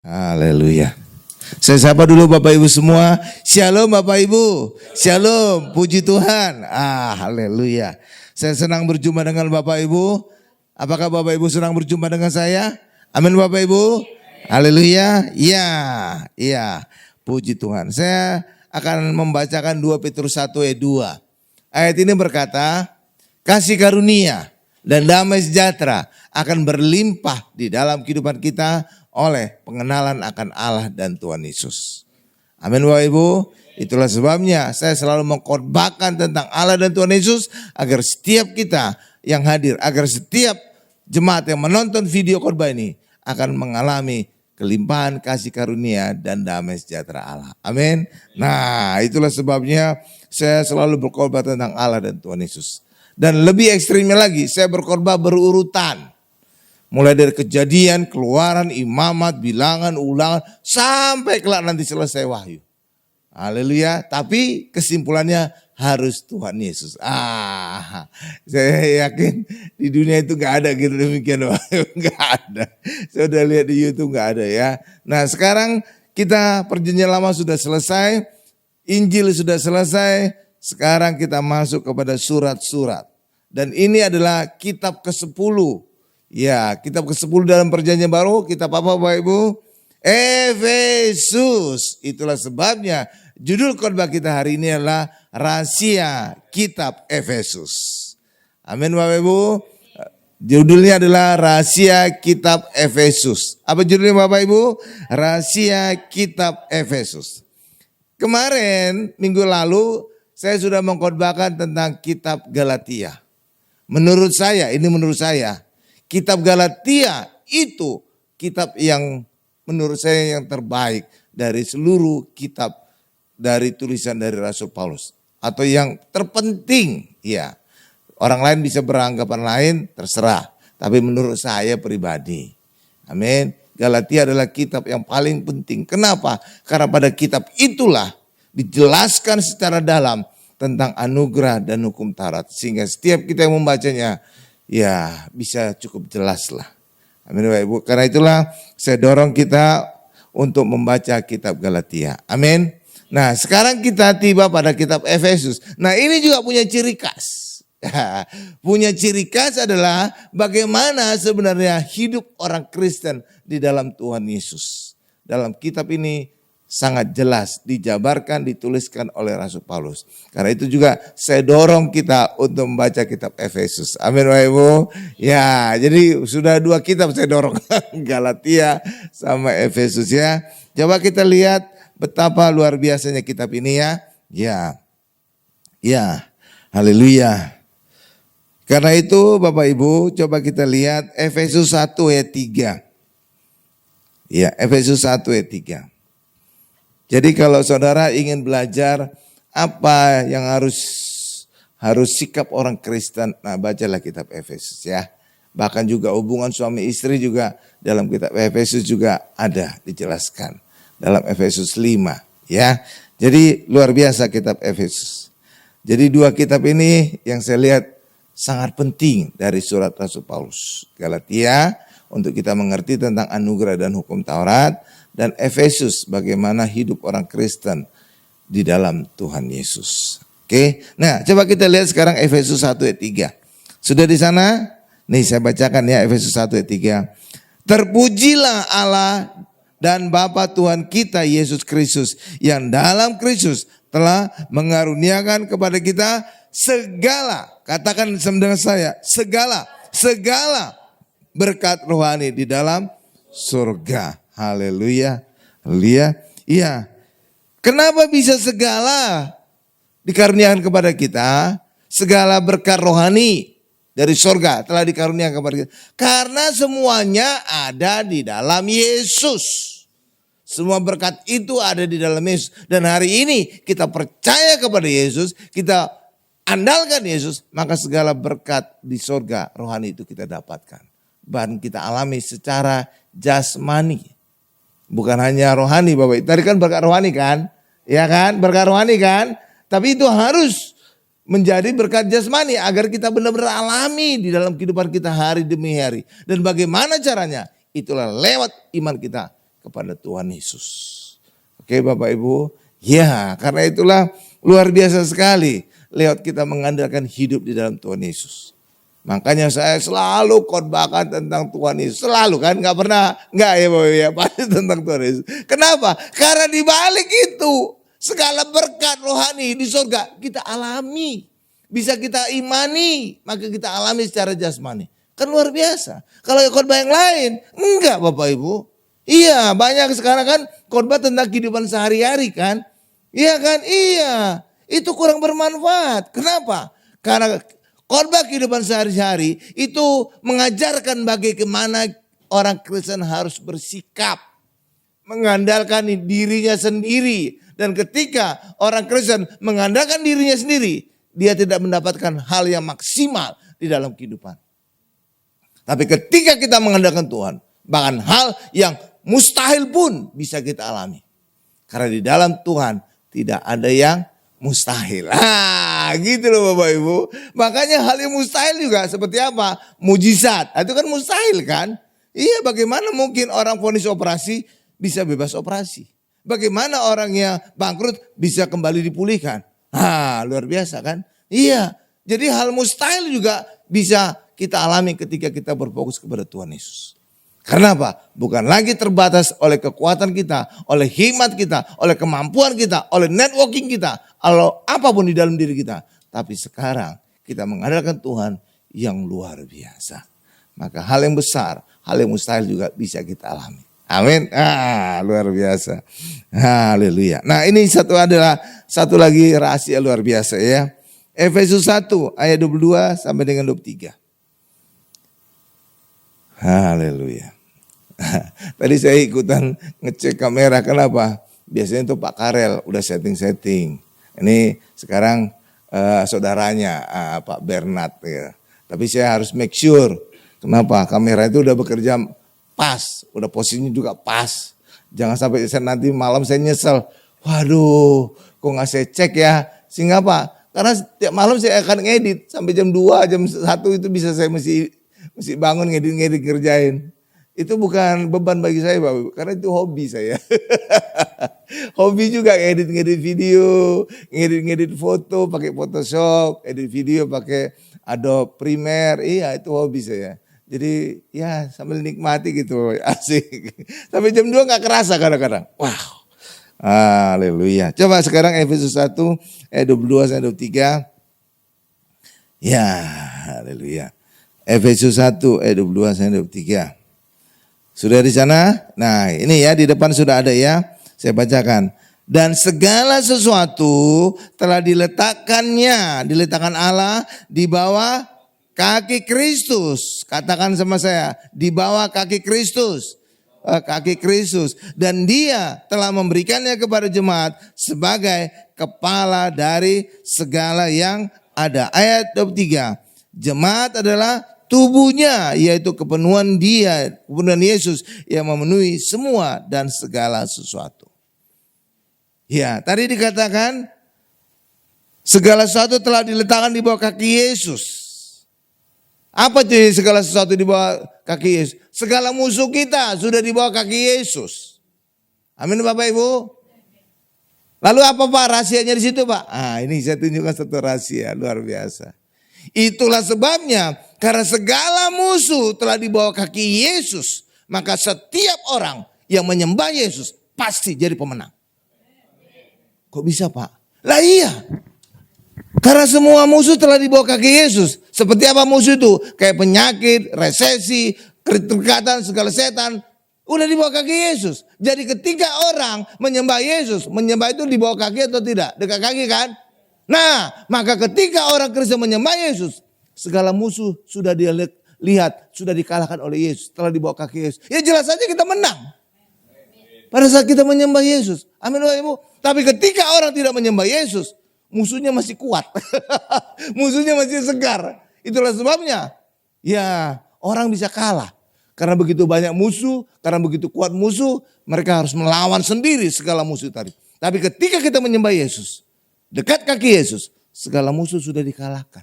Haleluya. Saya sapa dulu Bapak Ibu semua. Shalom Bapak Ibu. Shalom, puji Tuhan. Haleluya. Saya senang berjumpa dengan Bapak Ibu. Apakah Bapak Ibu senang berjumpa dengan saya? Amin Bapak Ibu. Haleluya. Iya. Puji Tuhan. Saya akan membacakan 2 Petrus 1 ayat 2. Ayat ini berkata, kasih karunia dan damai sejahtera akan berlimpah di dalam kehidupan kita oleh pengenalan akan Allah dan Tuhan Yesus. Amin Bapak Ibu. Itulah sebabnya saya selalu mengkhotbahkan tentang Allah dan Tuhan Yesus agar setiap kita yang hadir, agar setiap jemaat yang menonton video khotbah ini akan mengalami kelimpahan kasih karunia dan damai sejahtera Allah. Amin. Nah, itulah sebabnya saya selalu berkhotbah tentang Allah dan Tuhan Yesus. Dan lebih ekstrimnya lagi, saya berkhotbah berurutan. Mulai dari Kejadian, Keluaran, Imamat, Bilangan, Ulangan, sampai kelak nanti selesai Wahyu. Haleluya. Tapi kesimpulannya harus Tuhan Yesus. Saya yakin di dunia itu gak ada gitu demikian. Gak ada. Saya udah lihat di YouTube gak ada ya. Nah sekarang kita perjanjian lama sudah selesai. Injil sudah selesai. Sekarang kita masuk kepada surat-surat. Dan ini adalah kitab ke-10. Ya, kitab ke-10 dalam perjanjian baru, kitab apa Bapak Ibu? Efesus. Itulah sebabnya judul khotbah kita hari ini adalah rahasia kitab Efesus. Amin Bapak Ibu. Judulnya adalah rahasia kitab Efesus. Apa judulnya Bapak Ibu? Rahasia kitab Efesus. Kemarin minggu lalu saya sudah mengkhotbahkan tentang kitab Galatia. Menurut saya, kitab Galatia itu kitab yang menurut saya yang terbaik dari seluruh kitab dari tulisan dari Rasul Paulus. Atau yang terpenting, ya. Orang lain bisa beranggapan lain, terserah. Tapi menurut saya pribadi, amin. Galatia adalah kitab yang paling penting. Kenapa? Karena pada kitab itulah dijelaskan secara dalam tentang anugerah dan hukum Taurat. Sehingga setiap kita yang membacanya, ya bisa cukup jelas lah. Amin Bapak Ibu. Karena itulah saya dorong kita untuk membaca kitab Galatia. Amin. Nah sekarang kita tiba pada kitab Efesus. Nah ini juga punya ciri khas. Punya ciri khas adalah bagaimana sebenarnya hidup orang Kristen di dalam Tuhan Yesus. Dalam kitab ini sangat jelas dijabarkan, dituliskan oleh Rasul Paulus. Karena itu juga saya dorong kita untuk membaca kitab Efesus. Amin Bapak Ibu. Ya, jadi sudah 2 kitab saya dorong. Galatia sama Efesus ya. Coba kita lihat betapa luar biasanya kitab ini ya. Ya. Haleluya. Karena itu Bapak Ibu coba kita lihat Efesus 1 ayat 3. Ya, Efesus 1 ayat 3. Jadi kalau saudara ingin belajar apa yang harus sikap orang Kristen, nah bacalah kitab Efesus ya. Bahkan juga hubungan suami istri juga dalam kitab Efesus juga ada dijelaskan. Dalam Efesus 5 ya. Jadi luar biasa kitab Efesus. Jadi 2 kitab ini yang saya lihat sangat penting dari surat Rasul Paulus. Galatia untuk kita mengerti tentang anugerah dan hukum Taurat. Dan Efesus bagaimana hidup orang Kristen di dalam Tuhan Yesus. Oke, nah coba kita lihat sekarang Efesus 1 ayat 3. Sudah di sana? Nih saya bacakan ya Efesus 1 ayat 3. Terpujilah Allah dan Bapa Tuhan kita Yesus Kristus yang dalam Kristus telah mengaruniakan kepada kita segala, katakan dengan saya, segala berkat rohani di dalam surga. Haleluya. Iya. Kenapa bisa segala dikaruniakan kepada kita? Segala berkat rohani dari surga telah dikaruniakan kepada kita. Karena semuanya ada di dalam Yesus. Semua berkat itu ada di dalam Yesus. Dan hari ini kita percaya kepada Yesus, kita andalkan Yesus, maka segala berkat di surga rohani itu kita dapatkan. Bahkan kita alami secara jasmani. Bukan hanya rohani Bapak. Tadi kan berkat rohani kan? Ya kan? Berkat rohani kan? Tapi itu harus menjadi berkat jasmani agar kita benar-benar alami di dalam kehidupan kita hari demi hari. Dan bagaimana caranya? Itulah lewat iman kita kepada Tuhan Yesus. Oke Bapak Ibu, ya karena itulah luar biasa sekali lewat kita mengandalkan hidup di dalam Tuhan Yesus. Makanya saya selalu khotbahkan tentang Tuhan Yesus. Selalu kan, nggak ya Bapak ya, pasti tentang Tuhan Yesus. Kenapa? Karena di balik itu segala berkat rohani di surga kita alami. Bisa kita imani, maka kita alami secara jasmani. Kan luar biasa. Kalau khotbah yang lain, enggak Bapak Ibu. Iya, banyak sekarang kan khotbah tentang kehidupan sehari-hari kan. Iya kan? Iya. Itu kurang bermanfaat. Kenapa? Karena khotbah kehidupan sehari-hari itu mengajarkan bagaimana orang Kristen harus bersikap. Mengandalkan dirinya sendiri. Dan ketika orang Kristen mengandalkan dirinya sendiri, dia tidak mendapatkan hal yang maksimal di dalam kehidupan. Tapi ketika kita mengandalkan Tuhan, bahkan hal yang mustahil pun bisa kita alami. Karena di dalam Tuhan tidak ada yang mustahil. Gitu loh Bapak Ibu. Makanya hal yang mustahil juga seperti apa? Mujizat. Itu kan mustahil kan? Iya, bagaimana mungkin orang vonis operasi bisa bebas operasi? Bagaimana orang yang bangkrut bisa kembali dipulihkan? Luar biasa kan? Iya. Jadi hal mustahil juga bisa kita alami ketika kita berfokus kepada Tuhan Yesus. Karena apa? Bukan lagi terbatas oleh kekuatan kita, oleh hikmat kita, oleh kemampuan kita, oleh networking kita, oleh apapun di dalam diri kita. Tapi sekarang kita mengandalkan Tuhan yang luar biasa. Maka hal yang besar, hal yang mustahil juga bisa kita alami. Amin. Luar biasa. Haleluya. Nah, ini satu lagi rahasia luar biasa ya. Efesus 1 ayat 22 sampai dengan 23. Haleluya. Tadi saya ikutan ngecek kamera, kenapa? Biasanya itu Pak Karel udah setting-setting. Ini sekarang saudaranya Pak Bernard ya. Tapi saya harus make sure. Kenapa? Kamera itu udah bekerja pas, udah posisinya juga pas. Jangan sampai nanti malam saya nyesel. Waduh, kok nggak saya cek ya? Sehingga apa? Karena tiap malam saya akan ngedit sampai jam 2, jam 1 itu bisa saya mesti bangun ngedit kerjain. Itu bukan beban bagi saya Bapak, karena itu hobi saya. Hobi juga ngedit video, ngedit foto pakai Photoshop, edit video pakai Adobe Premiere. Iya, itu hobi saya. Jadi ya sambil nikmati gitu, asik. Sampai jam 2 gak kerasa kadang-kadang. Wow, haleluya. Coba sekarang Efesus 1 ayat 22 sampai 23. Ya, haleluya. Efesus 1 ayat 22 sampai 23. Sudah di sana? Nah ini ya di depan sudah ada ya. Saya bacakan. Dan segala sesuatu telah diletakkan Allah di bawah kaki Kristus. Katakan sama saya, di bawah kaki Kristus. Kaki Kristus. Dan dia telah memberikannya kepada jemaat sebagai kepala dari segala yang ada. Ayat 23. Jemaat adalah tubuhnya, yaitu kepenuhan Yesus yang memenuhi semua dan segala sesuatu. Ya, tadi dikatakan segala sesuatu telah diletakkan di bawah kaki Yesus. Apa itu segala sesuatu di bawah kaki Yesus? Segala musuh kita sudah di bawah kaki Yesus. Amin Bapak Ibu. Lalu apa Pak rahasianya di situ Pak? Ini saya tunjukkan satu rahasia luar biasa. Itulah sebabnya karena segala musuh telah di bawah kaki Yesus, maka setiap orang yang menyembah Yesus pasti jadi pemenang. Kok bisa Pak? Lah iya. Karena semua musuh telah di bawah kaki Yesus. Seperti apa musuh itu? Kayak penyakit, resesi, keterikatan, segala setan. Udah di bawah kaki Yesus. Jadi ketika orang menyembah Yesus, menyembah itu di bawah kaki atau tidak? Dekat kaki kan? Nah, maka ketika orang Kristen menyembah Yesus, segala musuh sudah dia lihat, sudah dikalahkan oleh Yesus. Telah di bawah kaki Yesus. Ya jelas saja kita menang. Pada saat kita menyembah Yesus. Amin Bapak Ibu. Tapi ketika orang tidak menyembah Yesus, musuhnya masih kuat. Musuhnya masih segar. Itulah sebabnya. Ya orang bisa kalah. Karena begitu banyak musuh, karena begitu kuat musuh, mereka harus melawan sendiri segala musuh tadi. Tapi ketika kita menyembah Yesus, dekat kaki Yesus, segala musuh sudah dikalahkan.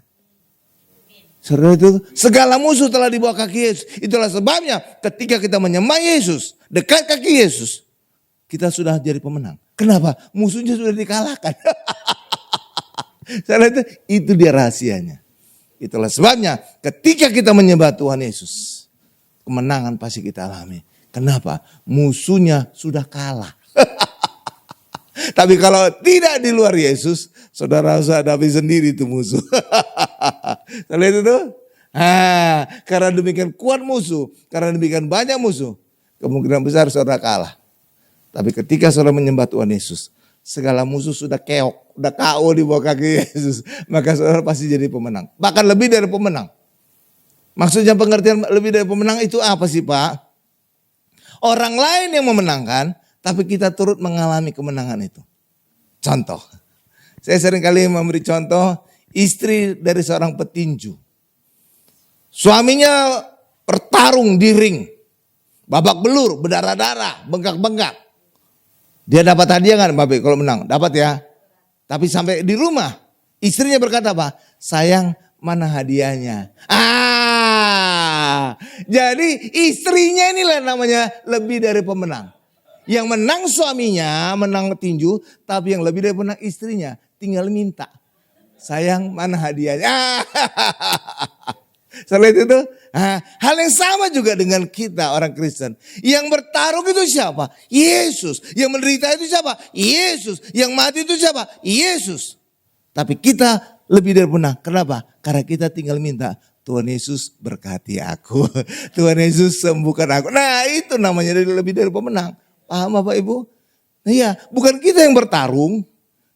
Saudara itu, segala musuh telah di bawah kaki Yesus. Itulah sebabnya ketika kita menyembah Yesus, dekat kaki Yesus, kita sudah jadi pemenang. Kenapa? Musuhnya sudah dikalahkan. Saya lihat itu dia rahasianya. Itulah sebabnya ketika kita menyembah Tuhan Yesus, kemenangan pasti kita alami. Kenapa? Musuhnya sudah kalah. Tapi kalau tidak di luar Yesus, saudara harus hadapi sendiri itu musuh. Saya lihat itu. Karena demikian kuat musuh, karena demikian banyak musuh, kemungkinan besar saudara kalah. Tapi ketika saudara menyembah Tuhan Yesus, segala musuh sudah keok, udah KO di bawah kaki Yesus, maka saudara pasti jadi pemenang. Bahkan lebih dari pemenang. Maksudnya pengertian lebih dari pemenang itu apa sih Pak? Orang lain yang memenangkan, tapi kita turut mengalami kemenangan itu. Contoh, saya sering kali memberi contoh istri dari seorang petinju. Suaminya bertarung di ring, babak belur, berdarah-darah, bengkak-bengkak. Dia dapat hadiah nggak Bapak kalau menang? Dapat ya. Tapi sampai di rumah, istrinya berkata apa? Sayang, mana hadiahnya? Jadi istrinya inilah namanya lebih dari pemenang. Yang menang suaminya, menang tinju, tapi yang lebih dari pemenang istrinya, tinggal minta. Sayang, mana hadiahnya? Selain itu, hal yang sama juga dengan kita orang Kristen. Yang bertarung itu siapa? Yesus. Yang menderita itu siapa? Yesus. Yang mati itu siapa? Yesus. Tapi kita lebih dari pemenang. Kenapa? Karena kita tinggal minta, Tuhan Yesus berkati aku. Tuhan Yesus sembuhkan aku. Nah itu namanya lebih dari pemenang. Paham Bapak Ibu? Nah, iya, bukan kita yang bertarung.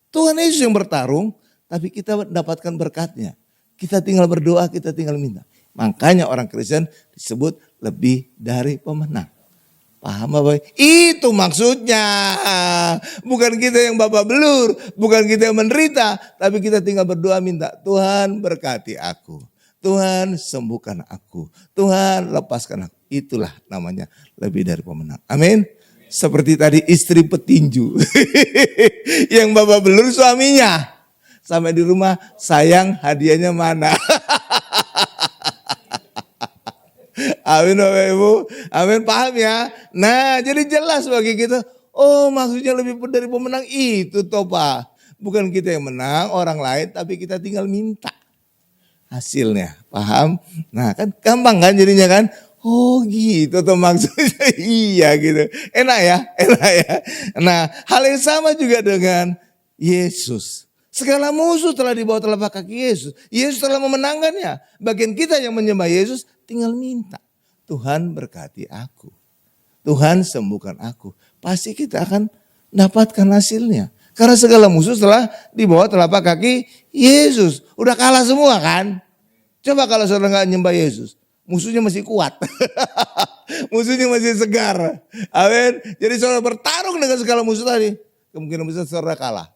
Tuhan Yesus yang bertarung. Tapi kita mendapatkan berkatnya. Kita tinggal berdoa, kita tinggal minta. Makanya orang Kristen disebut lebih dari pemenang. Paham Bapak? Itu maksudnya. Bukan kita yang babak belur, bukan kita yang menderita, tapi kita tinggal berdoa minta, Tuhan berkati aku. Tuhan sembuhkan aku. Tuhan lepaskan aku. Itulah namanya lebih dari pemenang. Amin. Seperti tadi istri petinju. Yang babak belur suaminya. Sampai di rumah, sayang hadiahnya mana? Amin Bapak Ibu. Amin, paham ya. Nah jadi jelas bagi kita. Oh maksudnya lebih dari pemenang itu toh Pak. Bukan kita yang menang, orang lain, tapi kita tinggal minta hasilnya. Paham? Nah kan gampang kan jadinya kan. Oh gitu toh maksudnya. Iya gitu. Enak ya. Nah hal yang sama juga dengan Yesus. Segala musuh telah dibawa telapak kaki Yesus. Yesus telah memenangkannya. Bagian kita yang menyembah Yesus tinggal minta. Tuhan berkati aku. Tuhan sembuhkan aku. Pasti kita akan dapatkan hasilnya. Karena segala musuh telah dibawa telapak kaki Yesus. Udah kalah semua kan? Coba kalau saudara gak nyembah Yesus. Musuhnya masih kuat. Musuhnya masih segar. Amin. Jadi saudara bertarung dengan segala musuh tadi. Kemungkinan besar saudara kalah.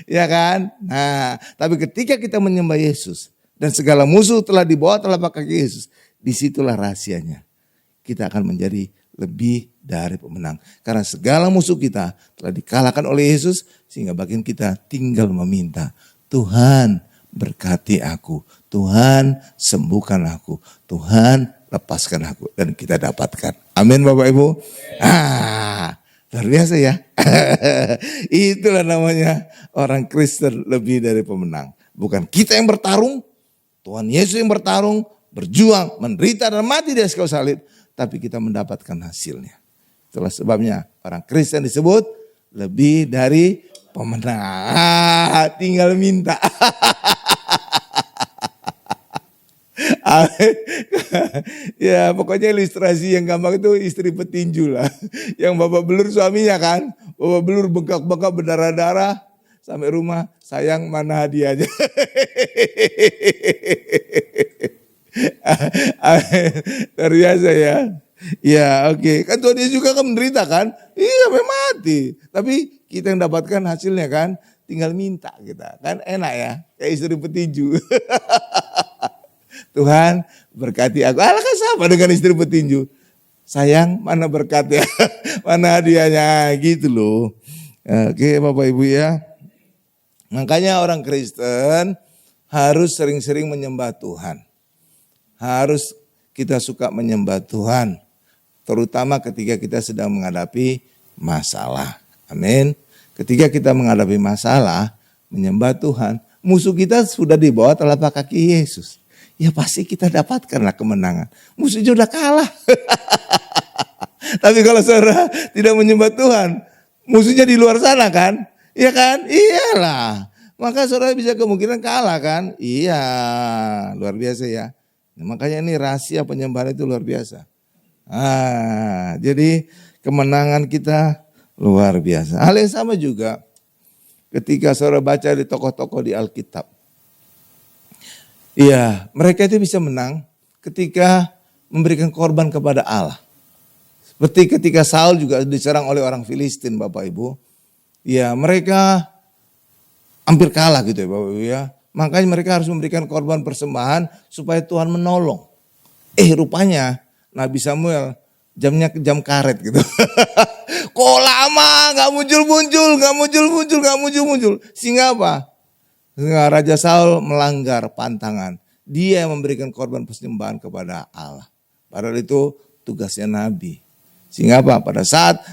Ya kan? Nah, tapi ketika kita menyembah Yesus dan segala musuh telah dibawa telapak kaki Yesus, disitulah rahasianya. Kita akan menjadi lebih dari pemenang. Karena segala musuh kita telah dikalahkan oleh Yesus, sehingga bagian kita tinggal meminta, Tuhan berkati aku, Tuhan sembuhkan aku, Tuhan lepaskan aku, dan kita dapatkan. Amin Bapak Ibu. Luar biasa ya. Itulah namanya orang Kristen lebih dari pemenang. Bukan kita yang bertarung, Tuhan Yesus yang bertarung, berjuang, menderita dan mati di atas kayu salib. Tapi kita mendapatkan hasilnya. Itulah sebabnya orang Kristen disebut lebih dari pemenang. Tinggal minta. Ya pokoknya ilustrasi yang gampang itu istri petinju lah. Yang babak belur suaminya kan. Babak belur bengkak-bengkak berdarah-darah. Sampai rumah, sayang mana hadiahnya. Luar biasa ya. Ya oke. Kan Tuhan Yesus juga kan menderita kan. Iya sampai mati. Tapi kita yang dapatkan hasilnya kan. Tinggal minta kita. Kan enak ya. Kayak istri petinju. Tuhan berkati aku. Alah kan sama dengan istri petinju. Sayang mana berkatnya. Mana hadiahnya gitu loh. Oke Bapak Ibu ya. Makanya orang Kristen harus sering-sering menyembah Tuhan. Harus kita suka menyembah Tuhan. terutama ketika kita sedang menghadapi masalah. Amin. Ketika kita menghadapi masalah, menyembah Tuhan, musuh kita sudah di bawah telapak kaki Yesus. Ya pasti kita dapatkanlah kemenangan. Musuhnya udah kalah. Tapi kalau saudara tidak menyembah Tuhan, musuhnya di luar sana kan? Iya kan? Iyalah. Maka saudara bisa kemungkinan kalah kan? Iya, luar biasa ya. Nah, makanya ini rahasia penyembahan itu luar biasa. Jadi kemenangan kita luar biasa. Hal yang sama juga ketika saudara baca di tokoh-tokoh di Alkitab. Iya, mereka itu bisa menang ketika memberikan korban kepada Allah. Seperti ketika Saul juga diserang oleh orang Filistin, Bapak Ibu. Ya, mereka hampir kalah gitu ya Bapak Ibu ya. Makanya mereka harus memberikan korban persembahan supaya Tuhan menolong. Rupanya Nabi Samuel jamnya jam karet gitu. Kok lama gak muncul. Sehingga apa? Sehingga Raja Saul melanggar pantangan. Dia memberikan korban persembahan kepada Allah. Padahal itu tugasnya Nabi. Sehingga apa? Pada saat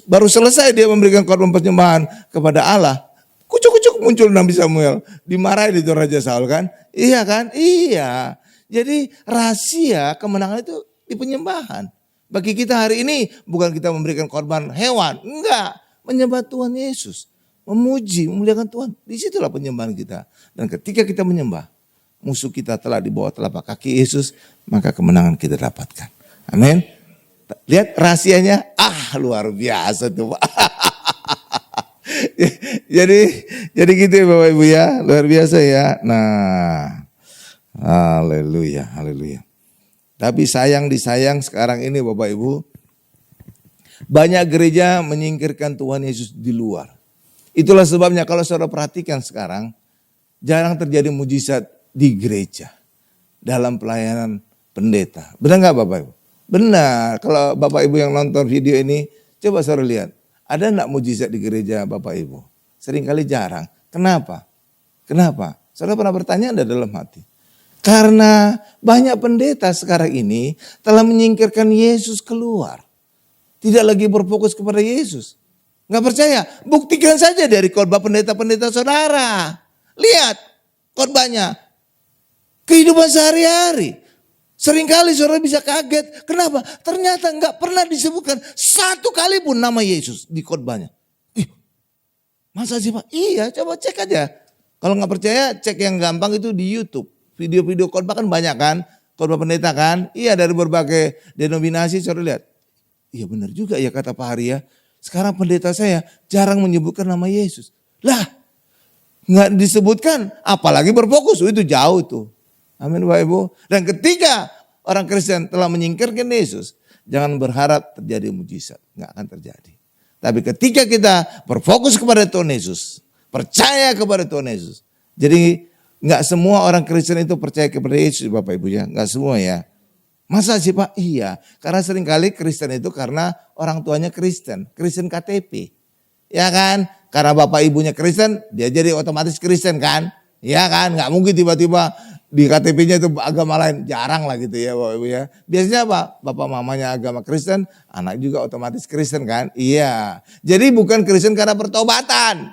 baru selesai dia memberikan korban persembahan kepada Allah. Kucuk-kucuk muncul Nabi Samuel. Dimarahin itu Raja Saul kan? Iya kan? Iya. Jadi rahasia kemenangan itu di penyembahan. Bagi kita hari ini bukan kita memberikan korban hewan. Enggak. Menyembah Tuhan Yesus. Memuji, memuliakan Tuhan. Disitulah penyembahan kita. Dan ketika kita menyembah, musuh kita telah di bawah telapak kaki Yesus, maka kemenangan kita dapatkan. Amin. Lihat rahasianya, luar biasa tuh Pak. jadi gitu ya Bapak Ibu ya, luar biasa ya. Nah, haleluya. Tapi disayang sekarang ini Bapak Ibu, banyak gereja menyingkirkan Tuhan Yesus di luar. Itulah sebabnya kalau saudara perhatikan sekarang, jarang terjadi mujizat di gereja dalam pelayanan pendeta. Benar nggak Bapak Ibu? Benar. Kalau Bapak Ibu yang nonton video ini, coba saudara lihat. Ada enggak mujizat di gereja Bapak Ibu? Seringkali jarang. Kenapa? Saudara pernah bertanya ada dalam hati? Karena banyak pendeta sekarang ini telah menyingkirkan Yesus keluar. Tidak lagi berfokus kepada Yesus. Nggak percaya? Buktikan saja dari khotbah pendeta-pendeta saudara. Lihat khotbahnya. Kehidupan sehari-hari. Seringkali saudara bisa kaget. Kenapa? Ternyata nggak pernah disebutkan satu kali pun nama Yesus di khotbahnya. Masa sih Pak? Iya, coba cek aja. Kalau nggak percaya, cek yang gampang itu di YouTube. Video-video khotbah kan banyak kan? Khotbah pendeta kan? Iya, dari berbagai denominasi saudara lihat. Iya benar juga ya kata Pak Hari ya. Sekarang pendeta saya jarang menyebutkan nama Yesus. Lah, nggak disebutkan, apalagi berfokus. Itu jauh tuh. Amin Bapak Ibu. Dan ketika orang Kristen telah menyingkirkan Yesus, jangan berharap terjadi mujizat. Nggak akan terjadi. Tapi ketika kita berfokus kepada Tuhan Yesus, percaya kepada Tuhan Yesus. Jadi nggak semua orang Kristen itu percaya kepada Yesus Bapak Ibu ya. Nggak semua ya. Masa sih Pak? Iya. Karena seringkali Kristen itu karena orang tuanya Kristen. Kristen KTP. Ya kan? Karena bapak ibunya Kristen, dia jadi otomatis Kristen kan? Ya kan? Nggak mungkin tiba-tiba di KTP-nya itu agama lain. Jarang lah gitu ya Bapak Ibu ya. Biasanya apa? Bapak mamanya agama Kristen, anak juga otomatis Kristen kan? Iya. Jadi bukan Kristen karena pertobatan.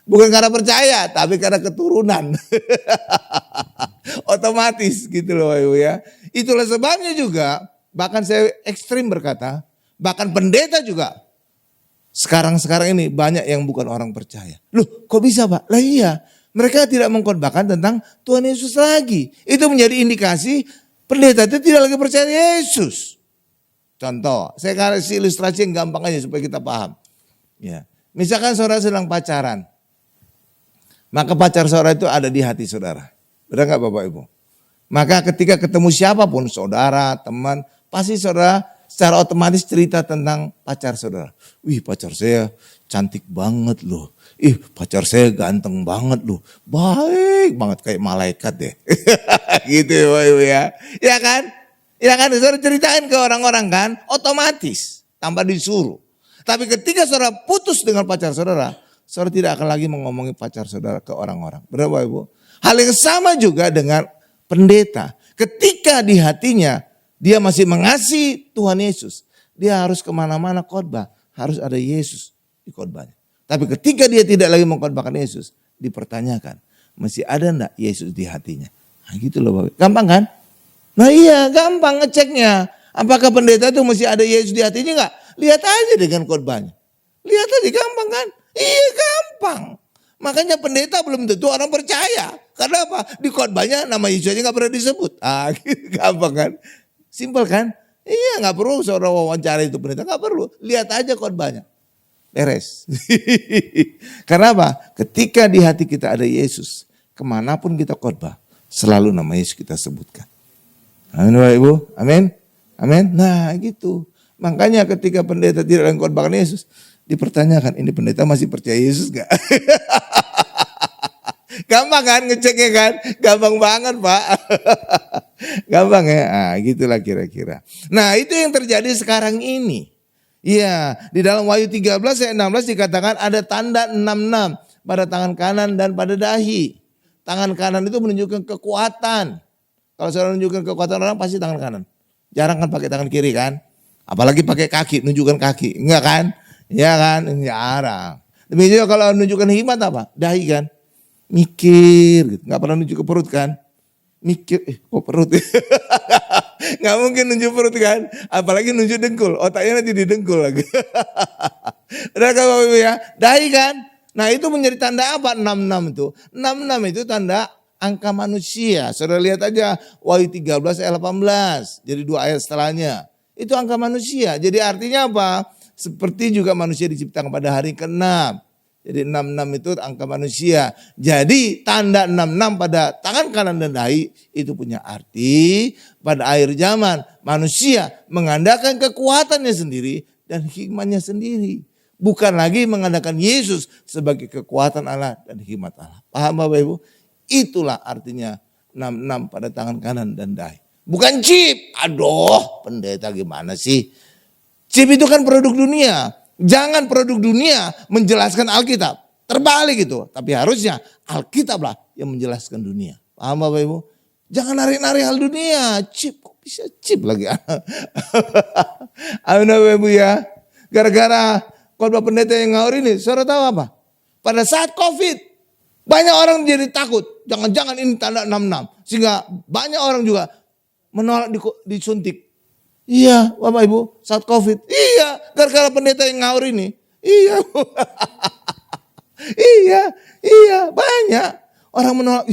Bukan karena percaya, tapi karena keturunan. Otomatis gitu loh Bapak Ibu ya. Itulah sebabnya juga, bahkan saya ekstrim berkata, bahkan pendeta juga. Sekarang ini banyak yang bukan orang percaya. Loh kok bisa Pak? Lah iya, mereka tidak mengkhotbahkan tentang Tuhan Yesus lagi. Itu menjadi indikasi pendeta itu tidak lagi percaya Yesus. Contoh, saya kasih ilustrasi yang gampang aja supaya kita paham. Ya, misalkan saudara sedang pacaran. Maka pacar saudara itu ada di hati saudara. Benar gak Bapak Ibu? Maka ketika ketemu siapapun, saudara, teman, pasti saudara secara otomatis cerita tentang pacar saudara. Wih pacar saya cantik banget loh. Pacar saya ganteng banget loh. Baik banget kayak malaikat deh. Gitu ya Bapak Ibu ya. Ya kan? Ya kan? Saudara ceritain ke orang-orang kan? Otomatis. Tanpa disuruh. Tapi ketika saudara putus dengan pacar saudara, saudara tidak akan lagi mengomongi pacar saudara ke orang-orang. Benar Bapak Ibu? Hal yang sama juga dengan pendeta. Ketika di hatinya dia masih mengasihi Tuhan Yesus, dia harus kemana-mana khotbah, harus ada Yesus di khotbahnya. Tapi ketika dia tidak lagi mengkhotbahkan Yesus, dipertanyakan, masih ada enggak Yesus di hatinya? Nah gitu loh Bapak. Gampang kan? Nah iya gampang ngeceknya. Apakah pendeta itu masih ada Yesus di hatinya enggak? Lihat aja dengan khotbahnya. Lihat aja gampang kan? Iya gampang. Makanya pendeta belum tentu orang percaya. Karena apa? Di khotbahnya nama Yesus aja gak pernah disebut. Ah gitu, gampang kan? Simpel kan? Iya gak perlu seorang wawancara itu pendeta. Gak perlu. Lihat aja khotbahnya. Beres. Karena apa? Ketika di hati kita ada Yesus. Kemanapun kita khotbah. Selalu nama Yesus kita sebutkan. Amin Bapak Ibu. Amin. Amin. Nah gitu. Makanya ketika pendeta tidak mengkhotbahkan Yesus. Dipertanyakan ini pendeta masih percaya Yesus gak? Gampang kan ngeceknya kan? Gampang banget Pak. Gampang ya. Nah, gitulah kira-kira. Nah itu yang terjadi sekarang ini. Iya, di dalam Wahyu 13 ayat 16 dikatakan ada tanda 66 pada tangan kanan dan pada dahi. Tangan kanan itu menunjukkan kekuatan. Kalau saudara menunjukkan kekuatan orang pasti tangan kanan. Jarang kan pakai tangan kiri kan? Apalagi pakai kaki, nunjukkan kaki. Enggak kan? Ya kan? Jarang. Demikian juga kalau menunjukkan hikmat apa? Dahi kan? Mikir gitu. Enggak pernah nunjuk ke perut kan? Mikir, kok perut? Nggak mungkin nunjuk perut kan? Apalagi nunjuk dengkul. Otaknya nanti di dengkul lagi. Udah kan Bapak Ibu ya? Dahi kan? Nah itu menjadi tanda apa 66 itu? 66 itu tanda angka manusia. Saudara lihat aja Wahyu 13 ayat 18. Jadi 2 ayat setelahnya. Itu angka manusia. Jadi artinya apa? Seperti juga manusia diciptakan pada hari ke-6. Jadi 66 itu angka manusia. Jadi tanda 66 pada tangan kanan dan dahi itu punya arti pada akhir zaman. Manusia mengandalkan kekuatannya sendiri dan hikmatnya sendiri. Bukan lagi mengandalkan Yesus sebagai kekuatan Allah dan hikmat Allah. Paham Bapak Ibu? Itulah artinya 66 pada tangan kanan dan dahi. Bukan chip. Aduh pendeta gimana sih? Chip itu kan produk dunia. Jangan produk dunia menjelaskan Alkitab. Terbalik itu. Tapi harusnya Alkitablah yang menjelaskan dunia. Paham Bapak Ibu? Jangan narik-narik hal dunia. Chip, kok bisa chip lagi? Amin Bapak Ibu ya. Gara-gara khotbah pendeta yang ngawur ini, saudara tahu apa? Pada saat COVID, banyak orang jadi takut. Jangan-jangan ini tanda 66. Sehingga banyak orang juga menolak disuntik. Iya Bapak Ibu saat COVID. Iya gara-gara pendeta yang ngawur ini. Iya. Iya banyak. Orang menolak.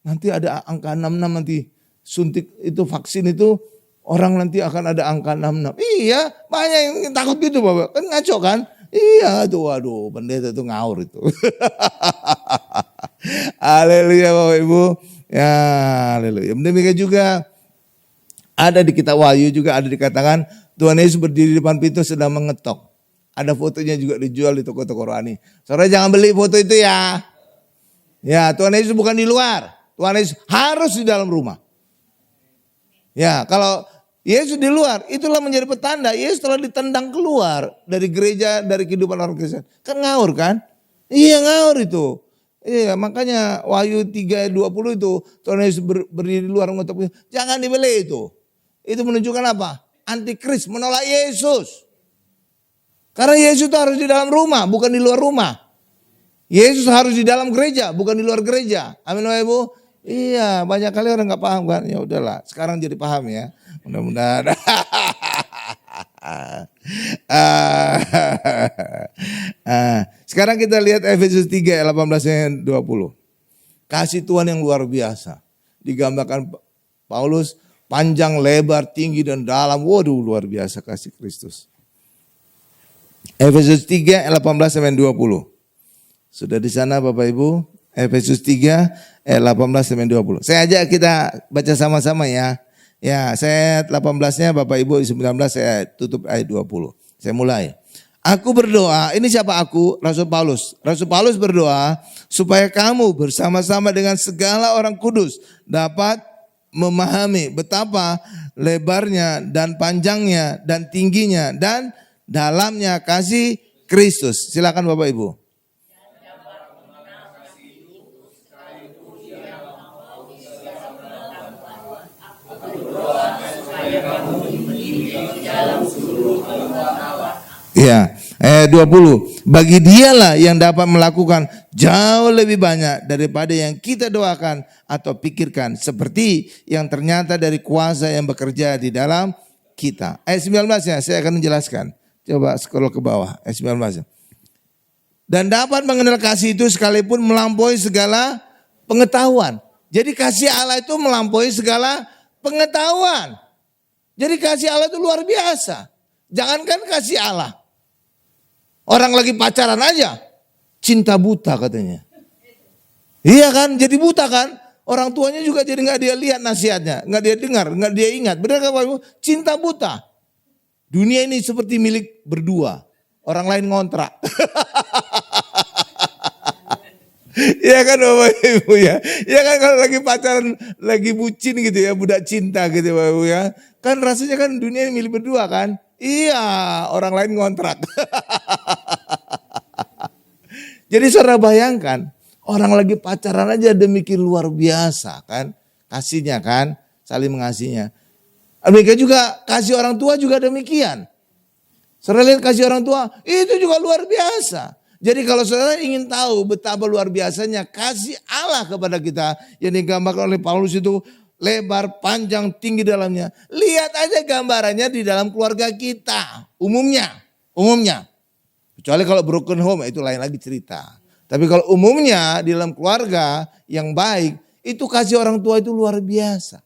Nanti ada angka 66 nanti. Suntik itu vaksin itu. Orang nanti akan ada angka 66. Iya banyak yang takut gitu Bapak. Kan ngaco kan. Iya tuh waduh pendeta itu ngawur itu. Haleluya Bapak Ibu. Ya haleluya. Demikian juga. Ada di kitab Wahyu juga ada dikatakan Tuhan Yesus berdiri di depan pintu sedang mengetok. Ada fotonya juga dijual di toko-toko rohani. Saudara jangan beli foto itu ya. Ya Tuhan Yesus bukan di luar. Tuhan Yesus harus di dalam rumah. Ya kalau Yesus di luar itulah menjadi petanda. Yesus telah ditendang keluar dari gereja, dari kehidupan orang Kristen. Kan ngawur kan? Iya ngawur itu. Iya makanya Wahyu 3 ayat 20 itu Tuhan Yesus berdiri di luar mengetok pintu. Jangan dibeli itu. Itu menunjukkan apa? Antikris menolak Yesus. Karena Yesus itu harus di dalam rumah, bukan di luar rumah. Yesus harus di dalam gereja, bukan di luar gereja. Amin Bapak Ibu. Iya, banyak kali orang nggak paham kan. Ya udahlah, sekarang jadi paham ya. Mudah-mudahan. Sekarang kita lihat Efesus 3 ayat 18 20. Kasih Tuhan yang luar biasa. Digambarkan Paulus panjang, lebar, tinggi dan dalam. Waduh luar biasa kasih Kristus. Efesus 3 ayat 18 sampai 20. Sudah di sana Bapak Ibu? Efesus 3 ayat 18 sampai 20. Saya ajak kita baca sama-sama ya. Ya, saya 18-nya Bapak Ibu 19 saya tutup ayat 20. Saya mulai. Aku berdoa, ini siapa aku? Rasul Paulus. Rasul Paulus berdoa supaya kamu bersama-sama dengan segala orang kudus dapat memahami betapa lebarnya dan panjangnya dan tingginya dan dalamnya kasih Kristus. Silakan Bapak Ibu. Supaya kamu Ya, ayat 20. Bagi dialah yang dapat melakukan jauh lebih banyak daripada yang kita doakan atau pikirkan. Seperti yang ternyata dari kuasa yang bekerja di dalam kita. Ayat 19 ya, saya akan menjelaskan. Coba scroll ke bawah, ayat 19. Dan dapat mengenal kasih itu sekalipun melampaui segala pengetahuan. Jadi kasih Allah itu melampaui segala pengetahuan. Jadi kasih Allah itu luar biasa. Jangankan kasih Allah. Orang lagi pacaran aja, cinta buta katanya. Iya kan, jadi buta kan. Orang tuanya juga jadi nggak dia lihat nasihatnya, nggak dia dengar, nggak dia ingat. Benar kan Bapak Ibu? Cinta buta. Dunia ini seperti milik berdua, orang lain ngontrak. Iya kan Bapak Ibu ya. Iya kan kalau lagi pacaran, lagi bucin gitu ya, budak cinta gitu Bapak Ibu ya. Kan rasanya kan dunia ini milik berdua kan. Iya, orang lain ngontrak. Jadi saudara bayangkan, orang lagi pacaran aja demikian luar biasa kan. Kasihnya kan, saling mengasihinya. Demikian juga kasih orang tua juga demikian. Saudara lihat kasih orang tua, itu juga luar biasa. Jadi kalau saudara ingin tahu betapa luar biasanya kasih Allah kepada kita yang digambarkan oleh Paulus itu, lebar, panjang, tinggi dalamnya. Lihat aja gambarannya di dalam keluarga kita. Umumnya. Kecuali kalau broken home itu lain lagi cerita. Tapi kalau umumnya di dalam keluarga yang baik, itu kasih orang tua itu luar biasa.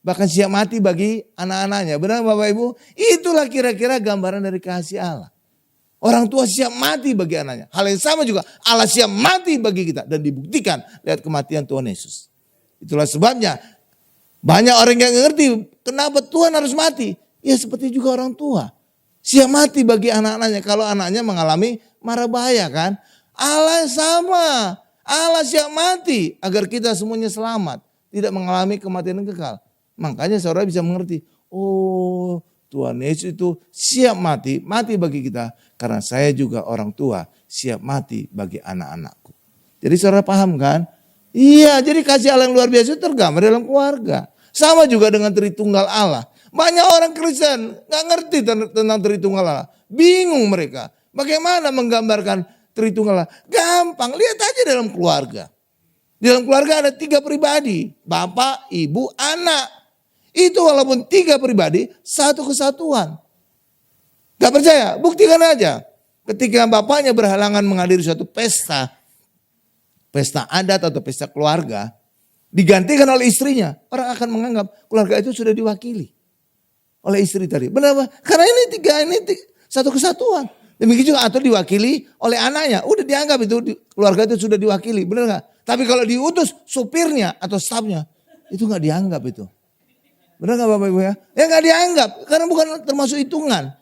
Bahkan siap mati bagi anak-anaknya. Benar Bapak Ibu? Itulah kira-kira gambaran dari kasih Allah. Orang tua siap mati bagi anaknya. Hal yang sama juga Allah siap mati bagi kita. Dan dibuktikan lihat kematian Tuhan Yesus. Itulah sebabnya banyak orang yang ngerti kenapa Tuhan harus mati. Ya seperti juga orang tua. Siap mati bagi anak-anaknya. Kalau anaknya mengalami mara bahaya kan. Allah sama. Allah siap mati agar kita semuanya selamat. Tidak mengalami kematian yang kekal. Makanya saudara bisa mengerti. Oh Tuhan Yesus itu siap mati. Mati bagi kita. Karena saya juga orang tua. Siap mati bagi anak-anakku. Jadi saudara paham kan? Iya, jadi kasih Allah yang luar biasa itu tergambar dalam keluarga. Sama juga dengan Tritunggal Allah. Banyak orang Kristen gak ngerti tentang Tritunggal Allah. Bingung mereka. Bagaimana menggambarkan Tritunggal Allah? Gampang, lihat aja dalam keluarga. Di dalam keluarga ada 3 pribadi. Bapak, ibu, anak. Itu walaupun 3 pribadi, satu kesatuan. Gak percaya? Buktikan aja. Ketika bapaknya berhalangan menghadiri suatu pesta adat atau pesta keluarga, digantikan oleh istrinya. Orang akan menganggap keluarga itu sudah diwakili oleh istri tadi. Benar Pak? Karena ini satu kesatuan. Demikian juga atau diwakili oleh anaknya. Udah dianggap itu keluarga itu sudah diwakili. Benar gak? Tapi kalau diutus supirnya atau stafnya, itu gak dianggap itu. Benar gak Bapak Ibu ya? Ya gak dianggap. Karena bukan termasuk hitungan.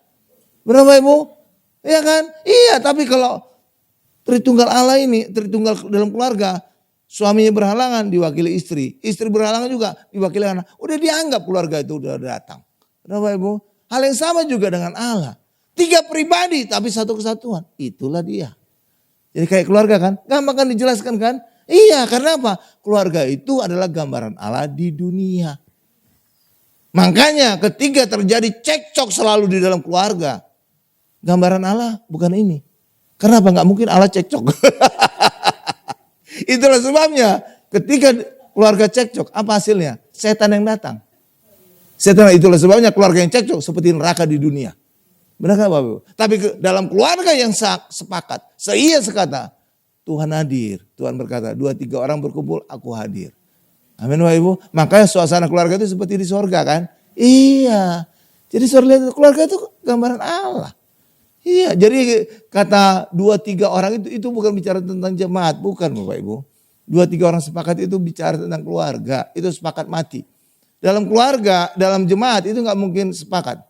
Benar Bapak Ibu? Iya kan? Iya, tapi kalau Tritunggal Allah ini, Tritunggal dalam keluarga, suaminya berhalangan diwakili istri. Istri berhalangan juga diwakili anak. Udah dianggap keluarga itu udah datang. Kenapa Ibu? Hal yang sama juga dengan Allah. 3 pribadi tapi satu kesatuan. Itulah dia. Jadi kayak keluarga kan? Gampang kan dijelaskan kan? Iya, karena apa? Keluarga itu adalah gambaran Allah di dunia. Makanya ketika terjadi cekcok selalu di dalam keluarga, gambaran Allah bukan ini. Kenapa nggak mungkin Allah cekcok? Itulah sebabnya ketika keluarga cekcok, apa hasilnya? Setan yang datang. Setan, itulah sebabnya keluarga yang cekcok seperti neraka di dunia. Benar Bapak Ibu? Tapi dalam keluarga yang sepakat, seia sekata, Tuhan hadir. Tuhan berkata, 2-3 orang berkumpul, aku hadir. Amin Bapak Ibu. Makanya suasana keluarga itu seperti di sorga kan? Iya. Jadi saudara lihat keluarga itu gambaran Allah. Iya, jadi kata 2-3 orang itu bukan bicara tentang jemaat, bukan Bapak Ibu. 2-3 orang sepakat itu bicara tentang keluarga, itu sepakat mati. Dalam keluarga, dalam jemaat itu nggak mungkin sepakat.